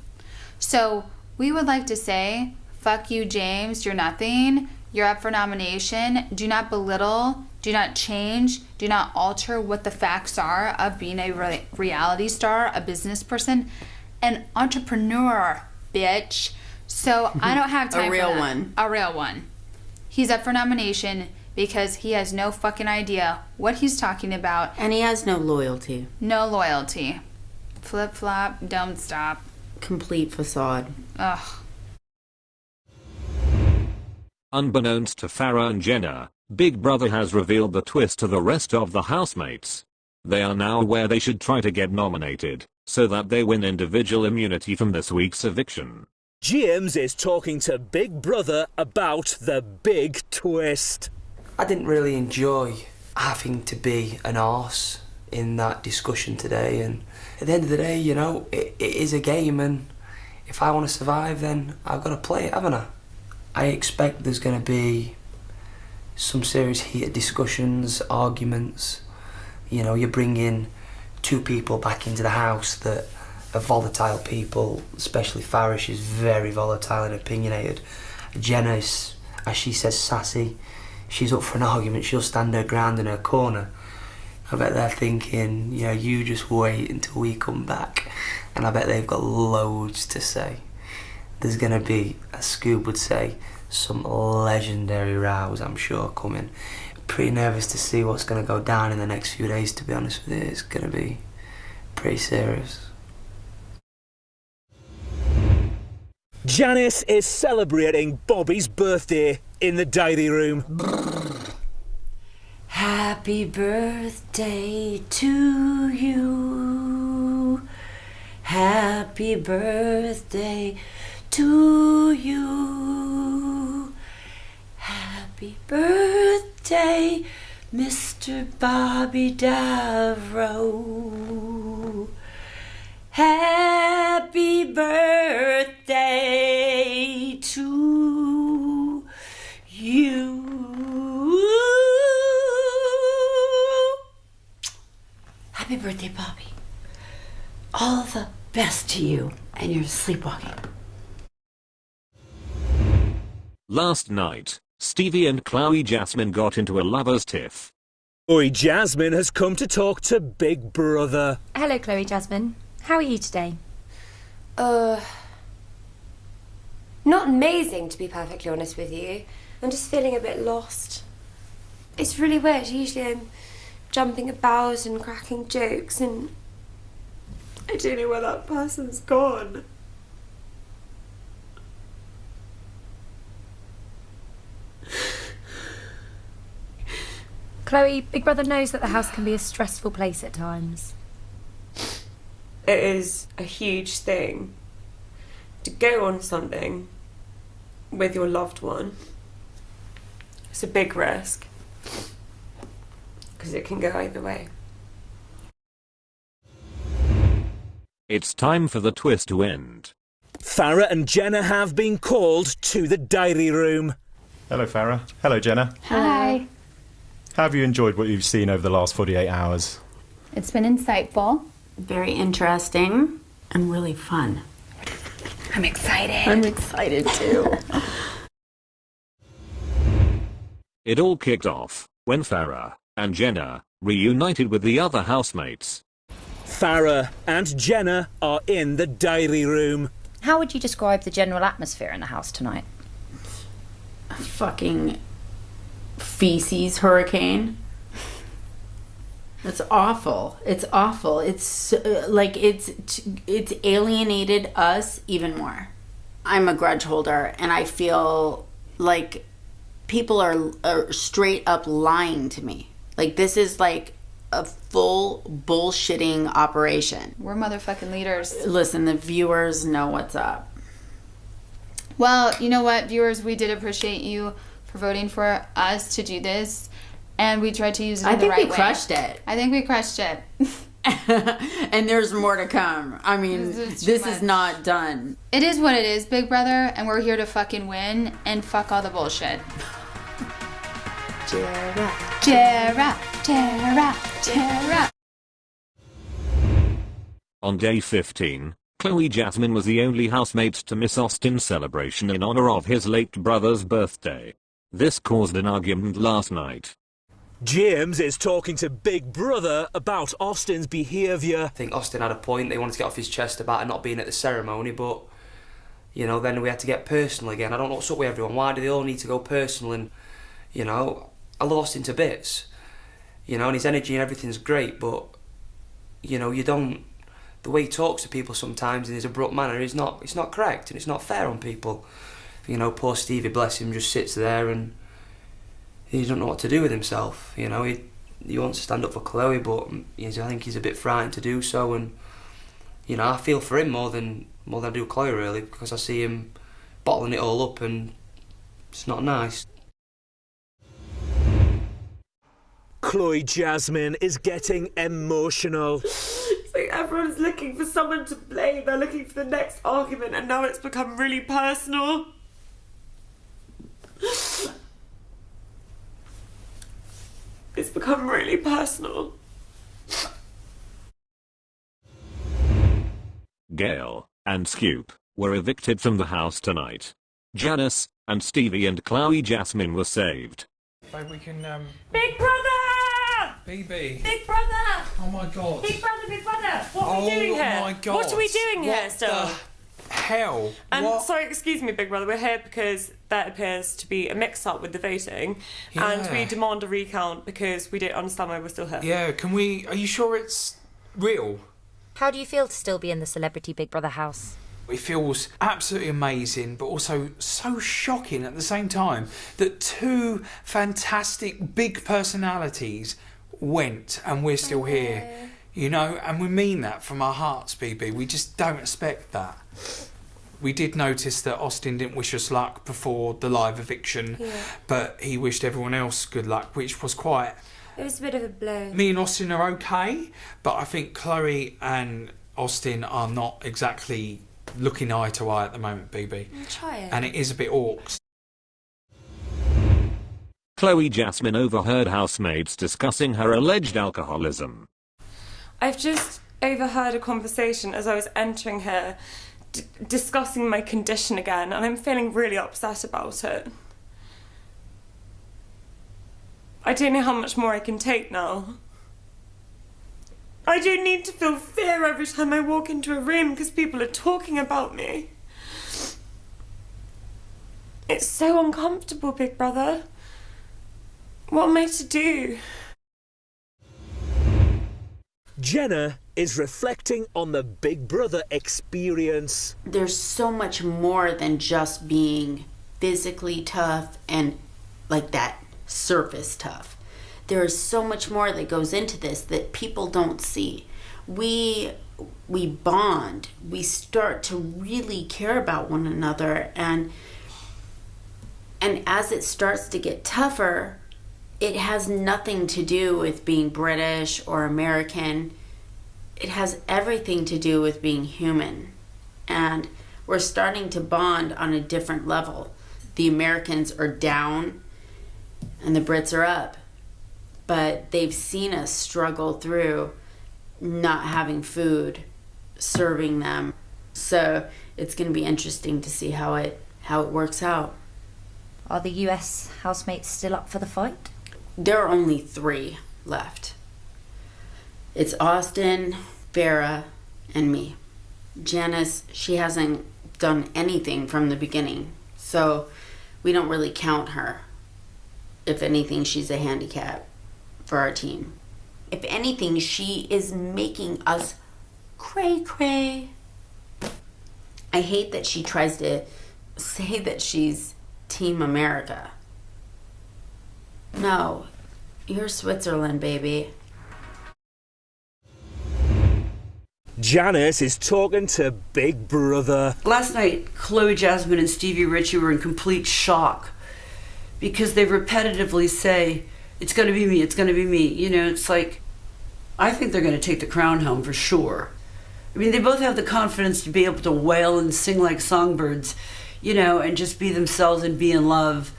So we would like to say, fuck you, James, you're nothing. You're up for nomination. Do not belittle, do not change, do not alter what the facts are of being a reality star, a business person, an entrepreneur, bitch. So I don't have time A real for that. one. A real one. He's up for nomination because he has no fucking idea what he's talking about. And he has no loyalty. No loyalty. Flip-flop, don't stop. Complete facade. Ugh. Unbeknownst to Farrah and Jenna, Big Brother has revealed the twist to the rest of the housemates. They are now aware they should try to get nominated, so that they win individual immunity from this week's eviction. James is talking to Big Brother about the big twist. I didn't really enjoy having to be an arse in that discussion today, and at the end of the day, you know, it is a game, and if I want to survive, then I've got to play it, haven't I? I expect there's going to be some serious heated discussions, arguments. You know, you bring in two people back into the house that are volatile people, especially Farrah. She's very volatile and opinionated. Janice, as she says, sassy. She's up for an argument, she'll stand her ground in her corner. I bet they're thinking, you know, you just wait until we come back. And I bet they've got loads to say. There's going to be, as Scoob would say, some legendary rows, I'm sure, coming. Pretty nervous to see what's going to go down in the next few days, to be honest with you. It's going to be pretty serious. Janice is celebrating Bobby's birthday in the diary room. Happy birthday to you. Happy birthday to you. Happy birthday, Mr. Bobby Davro. Happy birthday to you. birthday, Bobby. All the best to you and your sleepwalking. Last night, Stevie and Chloe Jasmine got into a lover's tiff. Chloe Jasmine has come to talk to Big Brother. Hello, Chloe Jasmine. How are you today? Not amazing, to be perfectly honest with you. I'm just feeling a bit lost. It's really weird. Usually I'm jumping about and cracking jokes, and I don't know where that person's gone. Chloe, Big Brother knows that the house can be a stressful place at times. It is a huge thing to go on something with your loved one. It's a big risk because it can go either way. It's time for the twist to end. Farrah and Jenna have been called to the diary room. Hello, Farrah. Hello, Jenna. Hi. How have you enjoyed what you've seen over the last 48 hours? It's been insightful. Very interesting and really fun. I'm excited. I'm excited too. It all kicked off when Farrah and Jenna reunited with the other housemates. Farrah and Jenna are in the diary room. How would you describe the general atmosphere in the house tonight? Fucking feces hurricane. It's awful. It's awful. It's like it's alienated us even more. I'm a grudge holder, and I feel like people are straight up lying to me. Like, this is like a full bullshitting operation. We're motherfucking leaders. Listen, the viewers know what's up. Well, you know what, viewers, we did appreciate you for voting for us to do this, and we tried to use it in the right way. I think we crushed it. I think we crushed it. And there's more to come. I mean, this is not done. It is what it is, Big Brother, and we're here to fucking win and fuck all the bullshit. Jera, Jera, Jera, Jera. On day 15, Chloe Jasmine was the only housemate to miss Austin's celebration in honor of his late brother's birthday. This caused an argument last night. James is talking to Big Brother about Austin's behaviour. I think Austin had a point. They wanted to get off his chest about it not being at the ceremony, but, you know, then we had to get personal again. I don't know what's up with everyone. Why do they all need to go personal? And, you know, I love Austin to bits, you know, and his energy and everything's great, but, you know, you don't... The way he talks to people sometimes in his abrupt manner is not... It's not correct, and it's not fair on people. You know, poor Stevie, bless him, just sits there and he doesn't know what to do with himself. You know, he wants to stand up for Chloe, but I think he's a bit frightened to do so. And you know, I feel for him more than I do Chloe, really, because I see him bottling it all up, and it's not nice. Chloe Jasmine is getting emotional. It's like everyone's looking for someone to blame. They're looking for the next argument, and now it's become really personal. It's become really personal. Gail and Scoop were evicted from the house tonight. Janice and Stevie and Chloe Jasmine were saved. Babe, we can, Big Brother! BB. Big Brother! Oh my God. Big Brother, Big Brother! What are we doing here? Oh my God. What are we doing here still? What the hell? And sorry, excuse me, Big Brother, we're here because there appears to be a mix-up with the voting, and we demand a recount because we don't understand why we're still here. Yeah, can we... Are you sure it's real? How do you feel to still be in the Celebrity Big Brother house? It feels absolutely amazing, but also so shocking at the same time that two fantastic big personalities went and we're still here. You know, and we mean that from our hearts, BB. We just don't expect that. We did notice that Austin didn't wish us luck before the live eviction, but he wished everyone else good luck, which was quite... It was a bit of a blow. Me and Austin are okay, but I think Chloe and Austin are not exactly looking eye to eye at the moment, BB. I'll try it. And it is a bit orcs. Chloe Jasmine overheard housemates discussing her alleged alcoholism. I've just overheard a conversation as I was entering here, discussing my condition again, and I'm feeling really upset about it. I don't know how much more I can take now. I don't need to feel fear every time I walk into a room because people are talking about me. It's so uncomfortable, Big Brother. What am I to do? Jenna is reflecting on the Big Brother experience. There's so much more than just being physically tough and like that surface tough. There is so much more that goes into this that people don't see. We bond. We start to really care about one another, and as it starts to get tougher, it has nothing to do with being British or American. It has everything to do with being human. And we're starting to bond on a different level. The Americans are down and the Brits are up. But they've seen us struggle through not having food, serving them. So it's going to be interesting to see how it works out. Are the US housemates still up for the fight? There are only 3 left. It's Austin, Farrah, and me. Janice, she hasn't done anything from the beginning, so we don't really count her. If anything, she's a handicap for our team. If anything, she is making us cray-cray. I hate that she tries to say that she's Team America. No, you're Switzerland, baby. Janice is talking to Big Brother. Last night, Chloe, Jasmine, and Stevie Ritchie were in complete shock because they repetitively say, it's going to be me, it's going to be me. You know, it's like, I think they're going to take the crown home for sure. I mean, they both have the confidence to be able to wail and sing like songbirds, you know, and just be themselves and be in love,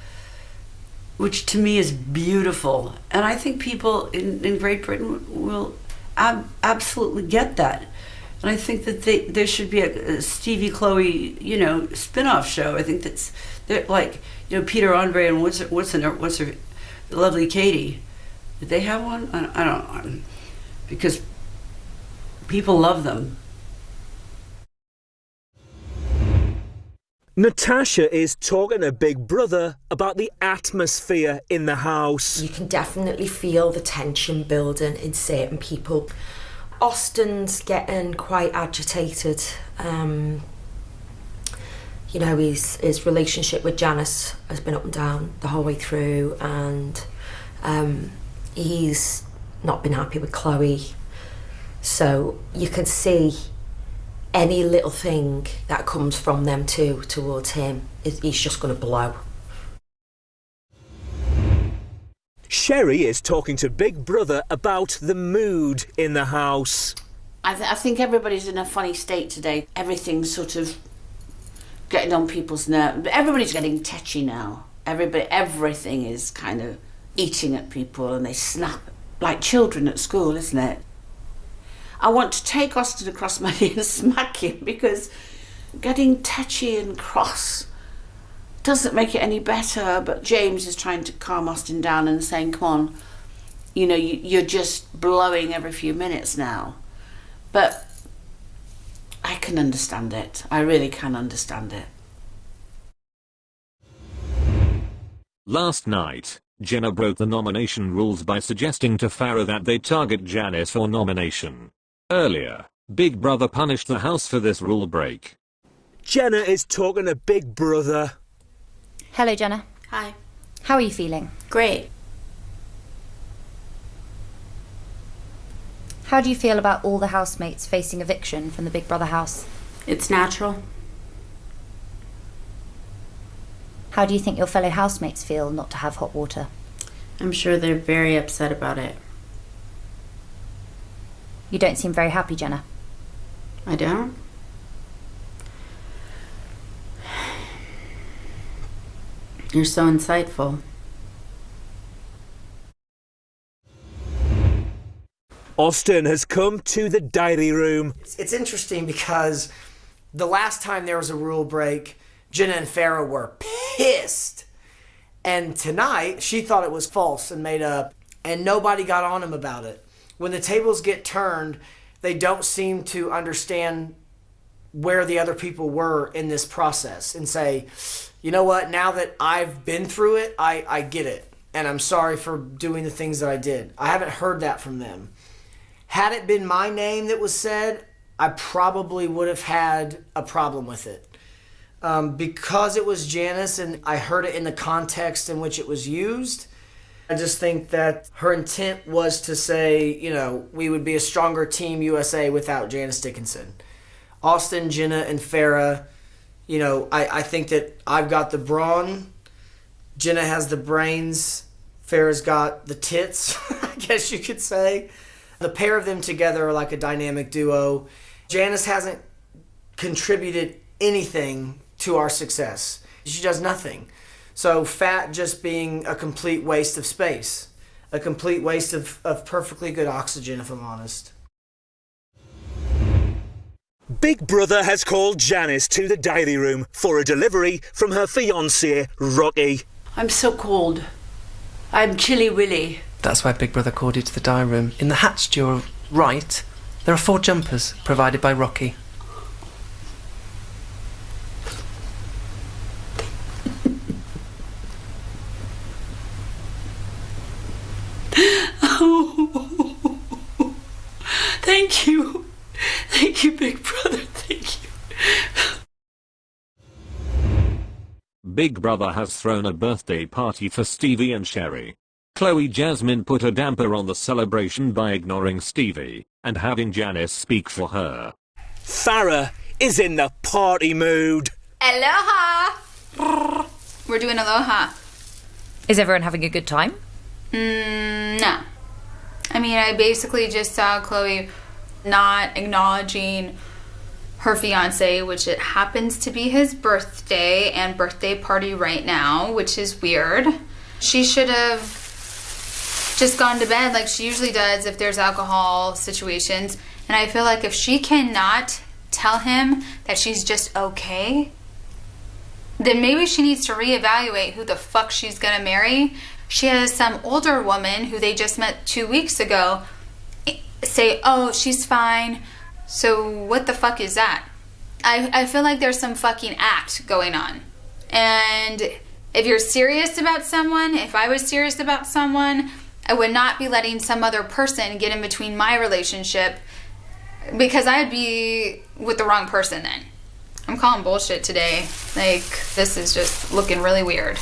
which to me is beautiful. And I think people in Great Britain will absolutely get that. And I think that there should be a Stevie Chloe, you know, spin-off show. I think that's like, you know, Peter Andre and what's her the lovely Katie. Did they have one? I don't, because people love them. Natasha is talking to Big Brother about the atmosphere in the house. You can definitely feel the tension building in certain people. Austin's getting quite agitated. You know, his relationship with Janice has been up and down the whole way through, and he's not been happy with Chloe. So you can see any little thing that comes from them two towards him, he's just going to blow. Sherrie is talking to Big Brother about the mood in the house. I think everybody's in a funny state today. Everything's sort of getting on people's nerves. Everybody's getting tetchy now. Everything is kind of eating at people, and they snap like children at school, isn't it? I want to take Austin across my knee and smack him, because getting tetchy and cross doesn't make it any better. But James is trying to calm Austin down and saying, come on, you know, you're just blowing every few minutes now. But I can understand it. I really can understand it. Last night, Jenna broke the nomination rules by suggesting to Farrah that they target Janice for nomination. Earlier, Big Brother punished the house for this rule break. Jenna is talking to Big Brother. Hello, Jenna. Hi. How are you feeling? Great. How do you feel about all the housemates facing eviction from the Big Brother house? It's natural. How do you think your fellow housemates feel not to have hot water? I'm sure they're very upset about it. You don't seem very happy, Jenna. I don't? You're so insightful. Austin has come to the diary room. It's interesting because the last time there was a rule break, Jenna and Farrah were pissed. And tonight, she thought it was false and made up, and nobody got on him about it. When the tables get turned, they don't seem to understand where the other people were in this process and say, you know what, now that I've been through it, I get it. And I'm sorry for doing the things that I did. I haven't heard that from them. Had it been my name that was said, I probably would have had a problem with it. Because it was Janice and I heard it in the context in which it was used, I just think that her intent was to say, you know, we would be a stronger team USA without Janice Dickinson. Austin, Jenna, and Farrah, you know, I think that I've got the brawn, Jenna has the brains, Farrah's got the tits, I guess you could say. The pair of them together are like a dynamic duo. Janice hasn't contributed anything to our success. She does nothing. So fat just being a complete waste of space, a complete waste of perfectly good oxygen, if I'm honest. Big Brother has called Janice to the diary room for a delivery from her fiancé, Rocky. I'm so cold. I'm chilly willy. That's why Big Brother called you to the diary room. In the hatch to your right, there are 4 jumpers provided by Rocky. Oh, thank you. Thank you, Big Brother. Thank you. Big Brother has thrown a birthday party for Stevie and Sherrie. Chloe Jasmine put a damper on the celebration by ignoring Stevie and having Janice speak for her. Farrah is in the party mood. Aloha! We're doing aloha. Is everyone having a good time? No. I mean, I basically just saw Chloe not acknowledging her fiance, which it happens to be his birthday and birthday party right now, which is weird. She should have just gone to bed like she usually does if there's alcohol situations. And I feel like if she cannot tell him that she's just okay, then maybe she needs to reevaluate who the fuck she's gonna marry. She has some older woman who they just met 2 weeks ago say, oh, she's fine. So what the fuck is that? I feel like there's some fucking act going on. And if you're serious about someone, if I was serious about someone, I would not be letting some other person get in between my relationship, because I'd be with the wrong person then. I'm calling bullshit today. Like, this is just looking really weird.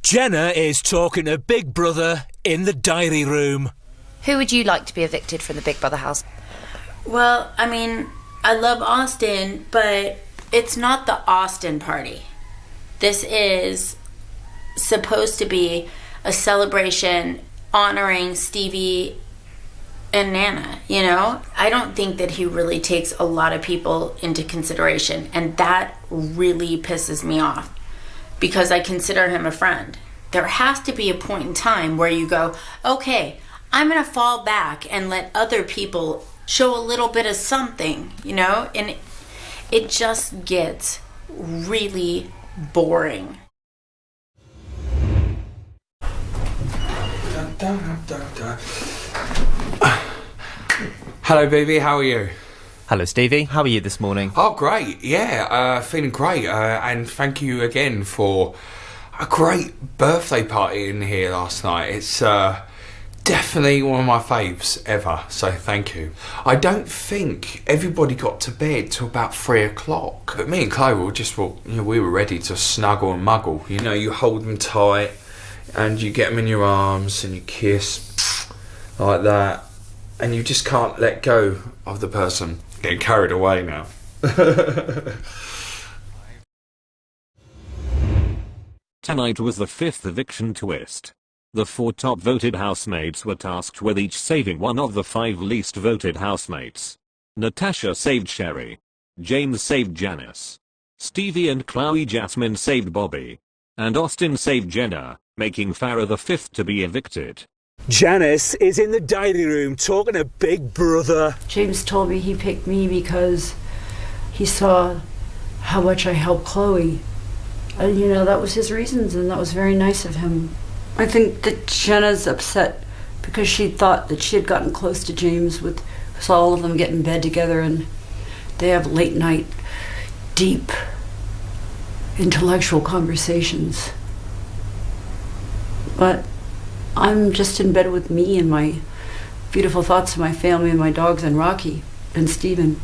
Jenna is talking to Big Brother in the diary room. Who would you like to be evicted from the Big Brother house? Well, I mean, I love Austin, but it's not the Austin party. This is supposed to be a celebration honoring Stevie and Nana, you know? I don't think that he really takes a lot of people into consideration, and that really pisses me off because I consider him a friend. There has to be a point in time where you go, okay, I'm gonna fall back and let other people show a little bit of something, you know? And it just gets really boring. Hello, baby. How are you? Hello, Stevie. How are you this morning? Oh, great. Yeah, feeling great. And thank you again for a great birthday party in here last night. It's definitely one of my faves ever, so thank you. I don't think everybody got to bed till about 3 o'clock. But me and Chloe were just, we were ready to snuggle and muggle. You know, you hold them tight and you get them in your arms and you kiss like that. And you just can't let go of the person. Getting carried away now. Tonight was the 5th eviction twist. The 4 top voted housemates were tasked with each saving one of the 5 least voted housemates. Natasha saved Sherrie. James saved Janice. Stevie and Chloe Jasmine saved Bobby. And Austin saved Jenna, making Farrah the 5th to be evicted. Janice is in the diary room talking to Big Brother. James told me he picked me because he saw how much I helped Chloe. And, you know, that was his reasons, and that was very nice of him. I think that Jenna's upset because she thought that she had gotten close to James with all of them get in bed together, and they have late night, deep, intellectual conversations. But I'm just in bed with me and my beautiful thoughts of my family and my dogs and Rocky and Steven.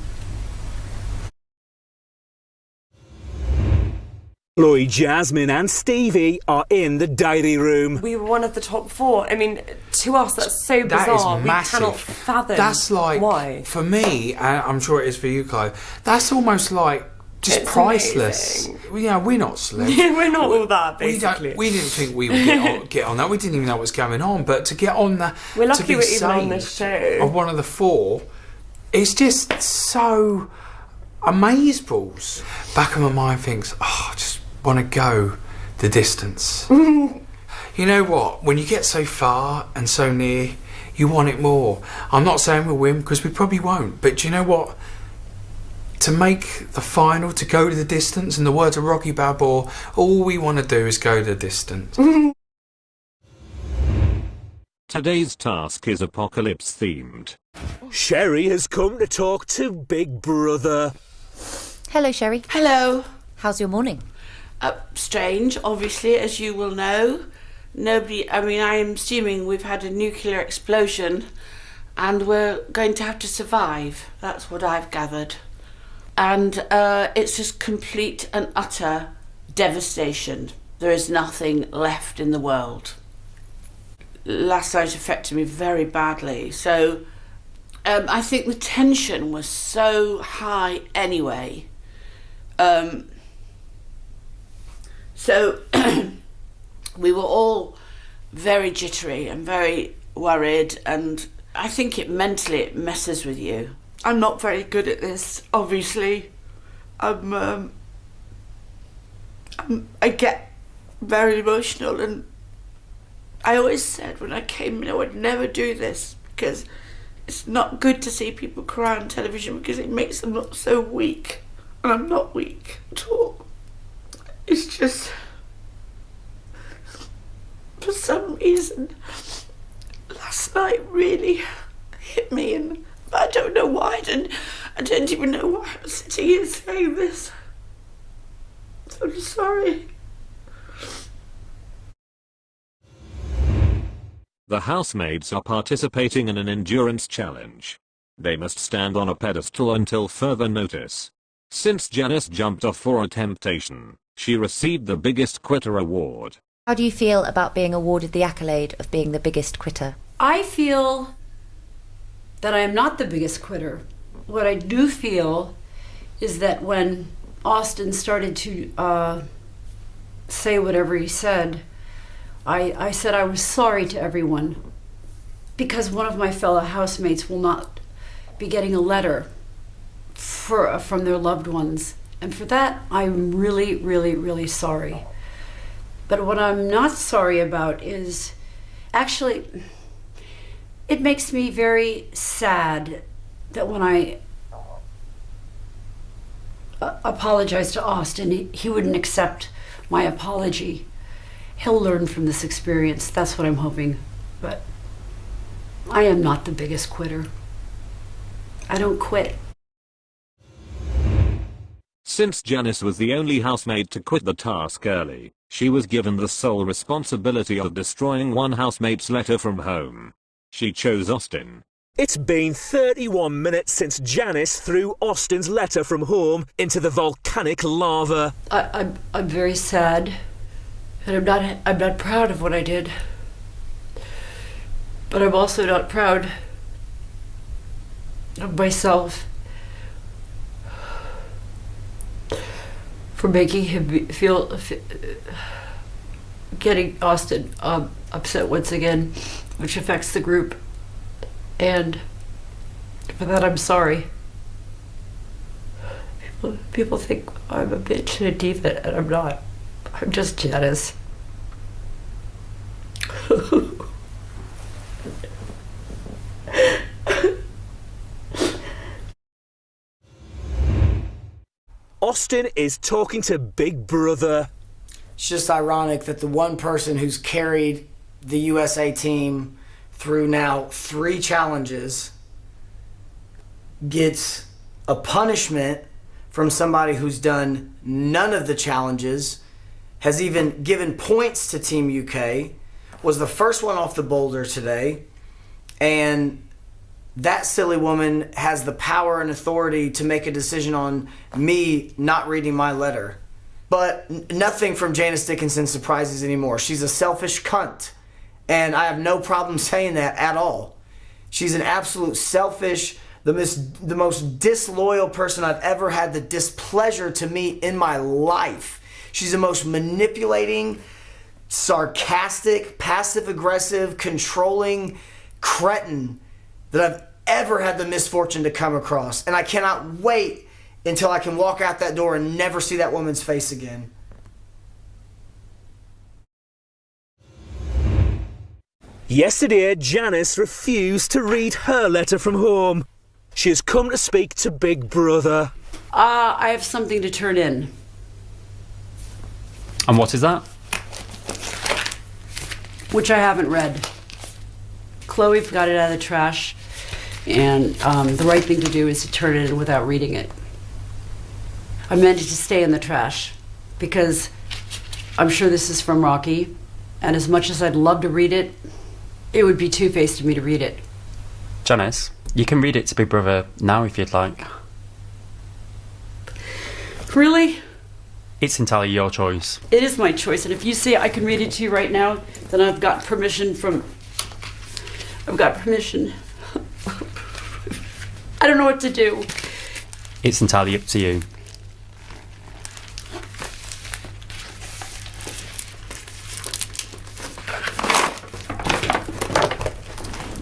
Chloe, Jasmine and Stevie are in the diary room. We were one of the top 4. I mean, to us, that's so bizarre. That is massive. We cannot fathom That's like, why. For me, and I'm sure it is for you, Chloe, that's almost like just It's priceless. amazing. You know, we're not celebs. Yeah, we're not all that, basically. We didn't think we would get on that. We didn't even know what was going on. But to get on that, We're to lucky be we're even on this show. of one of the 4, it's just so amazeballs. Back of my mind thinks, oh, I just want to go the distance. You know what? When you get so far and so near, you want it more. I'm not saying we'll win, because we probably won't. But do you know what? To make the final, to go to the distance, in the words of Rocky Balboa, all we want to do is go the distance. Today's task is apocalypse themed. Sherrie has come to talk to Big Brother. Hello, Sherrie. Hello. How's your morning? Strange, obviously, as you will know. I am assuming we've had a nuclear explosion and we're going to have to survive. That's what I've gathered. And it's just complete and utter devastation. There is nothing left in the world. Last night affected me very badly. So I think the tension was so high anyway. So we were all very jittery and very worried, and I think it messes with you. I'm not very good at this, obviously. I get very emotional, and I always said when I came in I would never do this because it's not good to see people cry on television because it makes them look so weak, and I'm not weak at all. It's just, for some reason, last night really hit me, and I don't know why. I don't even know why I'm sitting here saying this. So I'm sorry. The housemates are participating in an endurance challenge. They must stand on a pedestal until further notice. Since Janice jumped off for a temptation, she received the Biggest Quitter award. How do you feel about being awarded the accolade of being the biggest quitter? I feel that I am not the biggest quitter. What I do feel is that when Austin started to say whatever he said, I said I was sorry to everyone because one of my fellow housemates will not be getting a letter from their loved ones. And for that, I'm really, really, really sorry. But what I'm not sorry about is, actually, it makes me very sad that when I apologized to Austin, he wouldn't accept my apology. He'll learn from this experience. That's what I'm hoping. But I am not the biggest quitter. I don't quit. Since Janice was the only housemate to quit the task early, she was given the sole responsibility of destroying one housemate's letter from home. She chose Austin. It's been 31 minutes since Janice threw Austin's letter from home into the volcanic lava. I'm very sad, and I'm not proud of what I did. But I'm also not proud of myself for making him feel, getting Austin upset once again, which affects the group. And for that, I'm sorry. People think I'm a bitch and a diva, and I'm not. I'm just Janice. Austin is talking to Big Brother. It's just ironic that the one person who's carried the USA team through now 3 challenges gets a punishment from somebody who's done none of the challenges, has even given points to Team UK, was the first one off the boulder today, and that silly woman has the power and authority to make a decision on me not reading my letter. But nothing from Janice Dickinson surprises anymore. She's a selfish cunt, and I have no problem saying that at all. She's an absolute selfish, the most disloyal person I've ever had the displeasure to meet in my life. She's the most manipulating, sarcastic, passive-aggressive, controlling cretin that I've ever had the misfortune to come across. And I cannot wait until I can walk out that door and never see that woman's face again. Yesterday, Janice refused to read her letter from home. She has come to speak to Big Brother. I have something to turn in. And what is that? Which I haven't read. Chloe got it out of the trash, and the right thing to do is to turn it in without reading it. I meant it to stay in the trash because I'm sure this is from Rocky, and as much as I'd love to read it, it would be two-faced of me to read it. Janice, you can read it to Big Brother now if you'd like. Really? It's entirely your choice. It is my choice, and if you say I can read it to you right now, then I've got permission from... I've got permission. I don't know what to do. It's entirely up to you.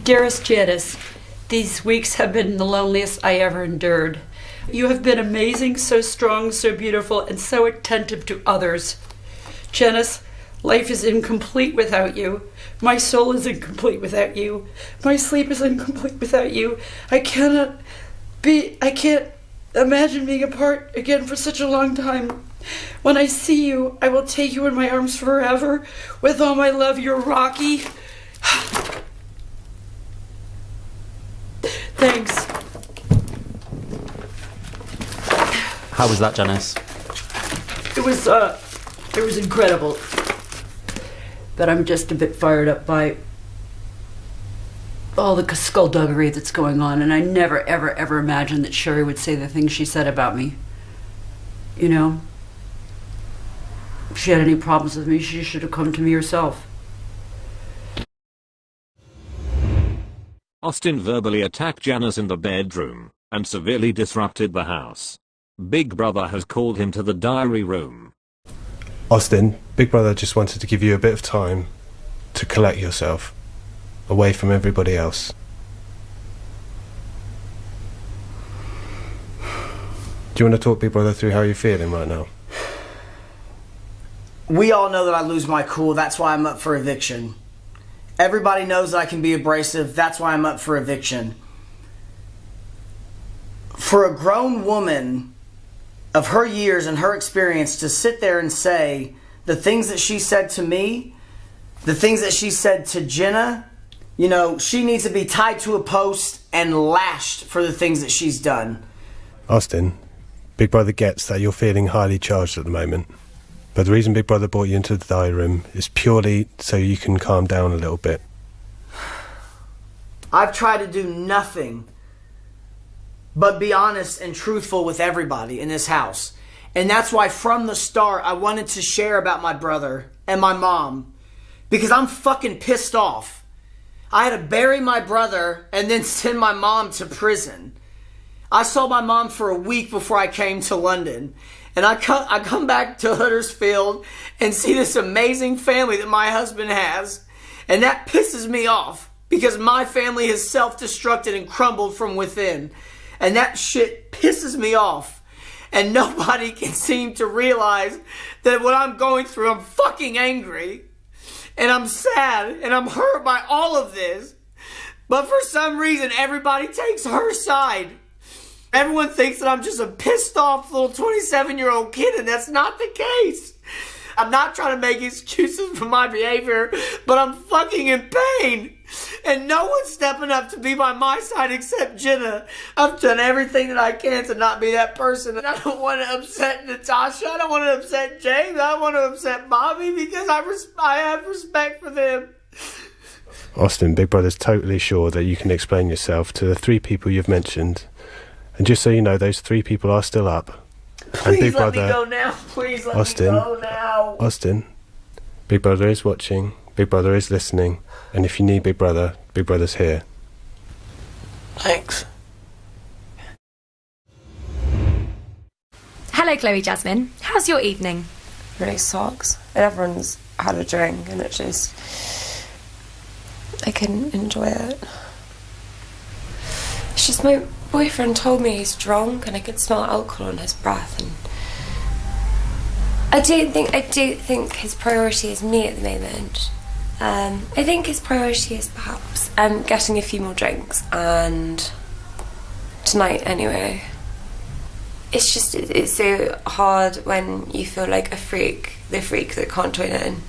Dearest Janice, these weeks have been the loneliest I ever endured. You have been amazing, so strong, so beautiful, and so attentive to others. Janice, life is incomplete without you. My soul is incomplete without you. My sleep is incomplete without you. I can't imagine being apart again for such a long time. When I see you, I will take you in my arms forever. With all my love, your Rocky. Thanks. How was that, Janice? It was incredible. But I'm just a bit fired up by all the skullduggery that's going on, and I never, ever, ever imagined that Sherrie would say the things she said about me. You know? If she had any problems with me, she should have come to me herself. Austin verbally attacked Janice in the bedroom and severely disrupted the house. Big Brother has called him to the diary room. Austin, Big Brother just wanted to give you a bit of time to collect yourself, away from everybody else. Do you want to talk Big Brother through how you're feeling right now? We all know that I lose my cool, that's why I'm up for eviction. Everybody knows that I can be abrasive, that's why I'm up for eviction. For a grown woman of her years and her experience to sit there and say the things that she said to me, the things that she said to Jenna, you know, she needs to be tied to a post and lashed for the things that she's done. Austin, Big Brother gets that you're feeling highly charged at the moment. But the reason Big Brother brought you into the diary room is purely so you can calm down a little bit. I've tried to do nothing but be honest and truthful with everybody in this house. And that's why from the start I wanted to share about my brother and my mom. Because I'm fucking pissed off. I had to bury my brother and then send my mom to prison. I saw my mom for a week before I came to London. And I come back to Huddersfield and see this amazing family that my husband has. And that pisses me off because my family has self-destructed and crumbled from within. And that shit pisses me off. And nobody can seem to realize that what I'm going through, I'm fucking angry. And I'm sad and I'm hurt by all of this. But for some reason, everybody takes her side. Everyone thinks that I'm just a pissed off little 27-year-old kid, and that's not the case. I'm not trying to make excuses for my behavior, but I'm fucking in pain. And no one's stepping up to be by my side except Jenna. I've done everything that I can to not be that person. And I don't want to upset Natasha. I don't want to upset James. I don't want to upset Bobby because I have respect for them. Austin, Big Brother's totally sure that you can explain yourself to the 3 people you've mentioned. And just so you know, those 3 people are still up. And Please let me go now. Please let me go now. Austin, Big Brother is watching. Big Brother is listening. And if you need Big Brother's here. Thanks. Hello, Chloe Jasmine. How's your evening? Really sucks. And everyone's had a drink and it just... I couldn't enjoy it. It's just my boyfriend told me he's drunk and I could smell alcohol on his breath, and I do think his priority is me at the moment. I think his priority is perhaps getting a few more drinks, and tonight anyway. It's just, it's so hard when you feel like the freak that can't join in.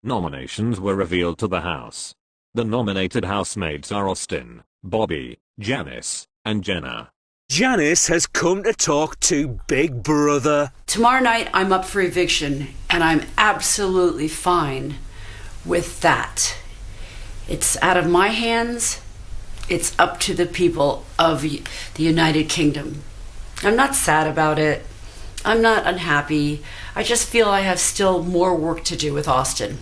Nominations were revealed to the house. The nominated housemates are Austin, Bobby, Janice, and Jenna. Janice has come to talk to Big Brother. Tomorrow night I'm up for eviction, and I'm absolutely fine with that. It's out of my hands. It's up to the people of the United Kingdom. I'm not sad about it. I'm not unhappy. I just feel I have still more work to do with Austin.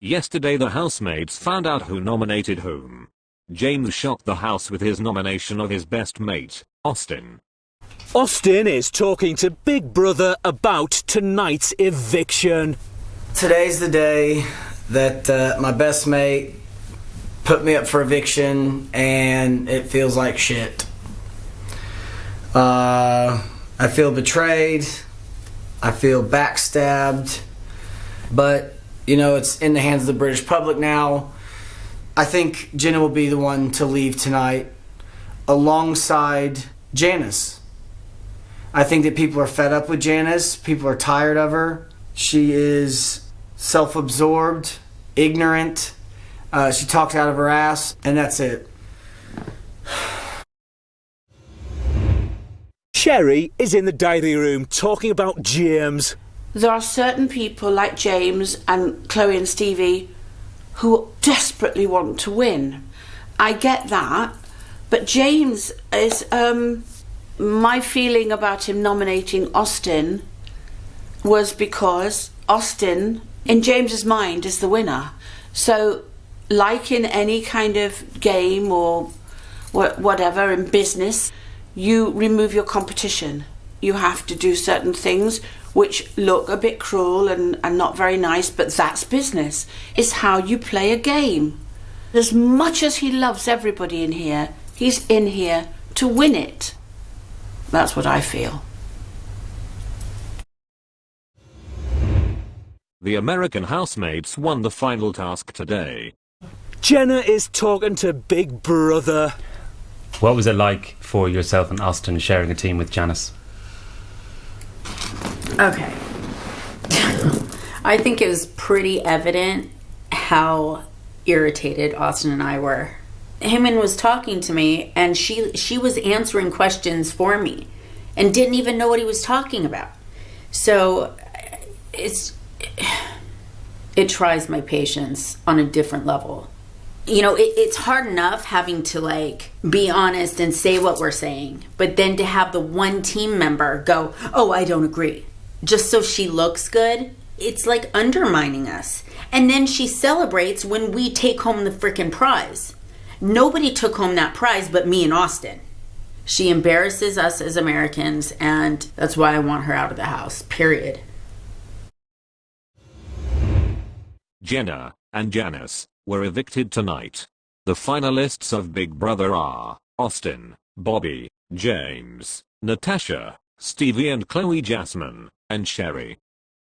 Yesterday the housemates found out who nominated whom. James shocked the house with his nomination of his best mate, Austin. Austin is talking to Big Brother about tonight's eviction. Today's the day that my best mate put me up for eviction, and it feels like shit. I feel betrayed. I feel backstabbed. But you know, it's in the hands of the British public now. I think Jenna will be the one to leave tonight alongside Janice. I think that people are fed up with Janice. People are tired of her. She is self-absorbed, ignorant. She talks out of her ass, and that's it. Sherrie is in the diary room talking about James. There are certain people like James and Chloe and Stevie who desperately want to win. I get that, but James is, my feeling about him nominating Austin was because Austin, in James's mind, is the winner. So, like in any kind of game or whatever in business, you remove your competition. You have to do certain things which look a bit cruel and not very nice, but that's business. It's how you play a game. As much as he loves everybody in here, he's in here to win it. That's what I feel. The American housemates won the final task today. Jenna is talking to Big Brother. What was it like for yourself and Austin sharing a team with Janice? Okay. I think it was pretty evident how irritated Austin and I were. Heyman was talking to me, and she was answering questions for me and didn't even know what he was talking about. So it tries my patience on a different level. You know, it's hard enough having to, like, be honest and say what we're saying, but then to have the one team member go, oh, I don't agree, just so she looks good, it's like undermining us. And then she celebrates when we take home the frickin' prize. Nobody took home that prize but me and Austin. She embarrasses us as Americans, and that's why I want her out of the house, period. Jenna and Janice were evicted tonight. The finalists of Big Brother are Austin, Bobby, James, Natasha, Stevie and Chloe Jasmine, and Sherrie.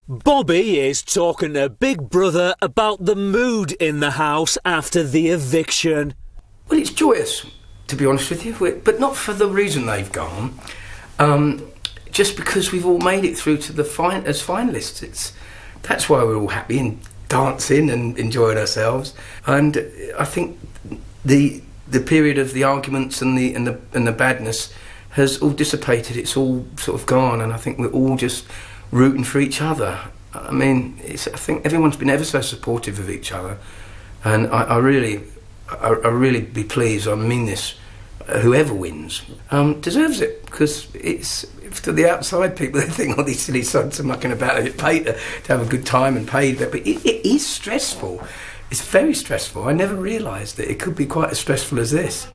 Bobby is talking to Big Brother about the mood in the house after the eviction. Well, it's joyous, to be honest with you, but not for the reason they've gone. Just because we've all made it through to the as finalists. That's why we're all happy and dancing and enjoying ourselves. And I think the period of the arguments and the badness has all dissipated. It's all sort of gone, and I think we're all just rooting for each other. I mean, I think everyone's been ever so supportive of each other, and I really be pleased. I mean this. Whoever wins deserves it, because it's to the outside people, they think, oh, these silly sods are mucking about. They get paid to have a good time and paid, but it is stressful. It's very stressful. I never realised that it could be quite as stressful as this.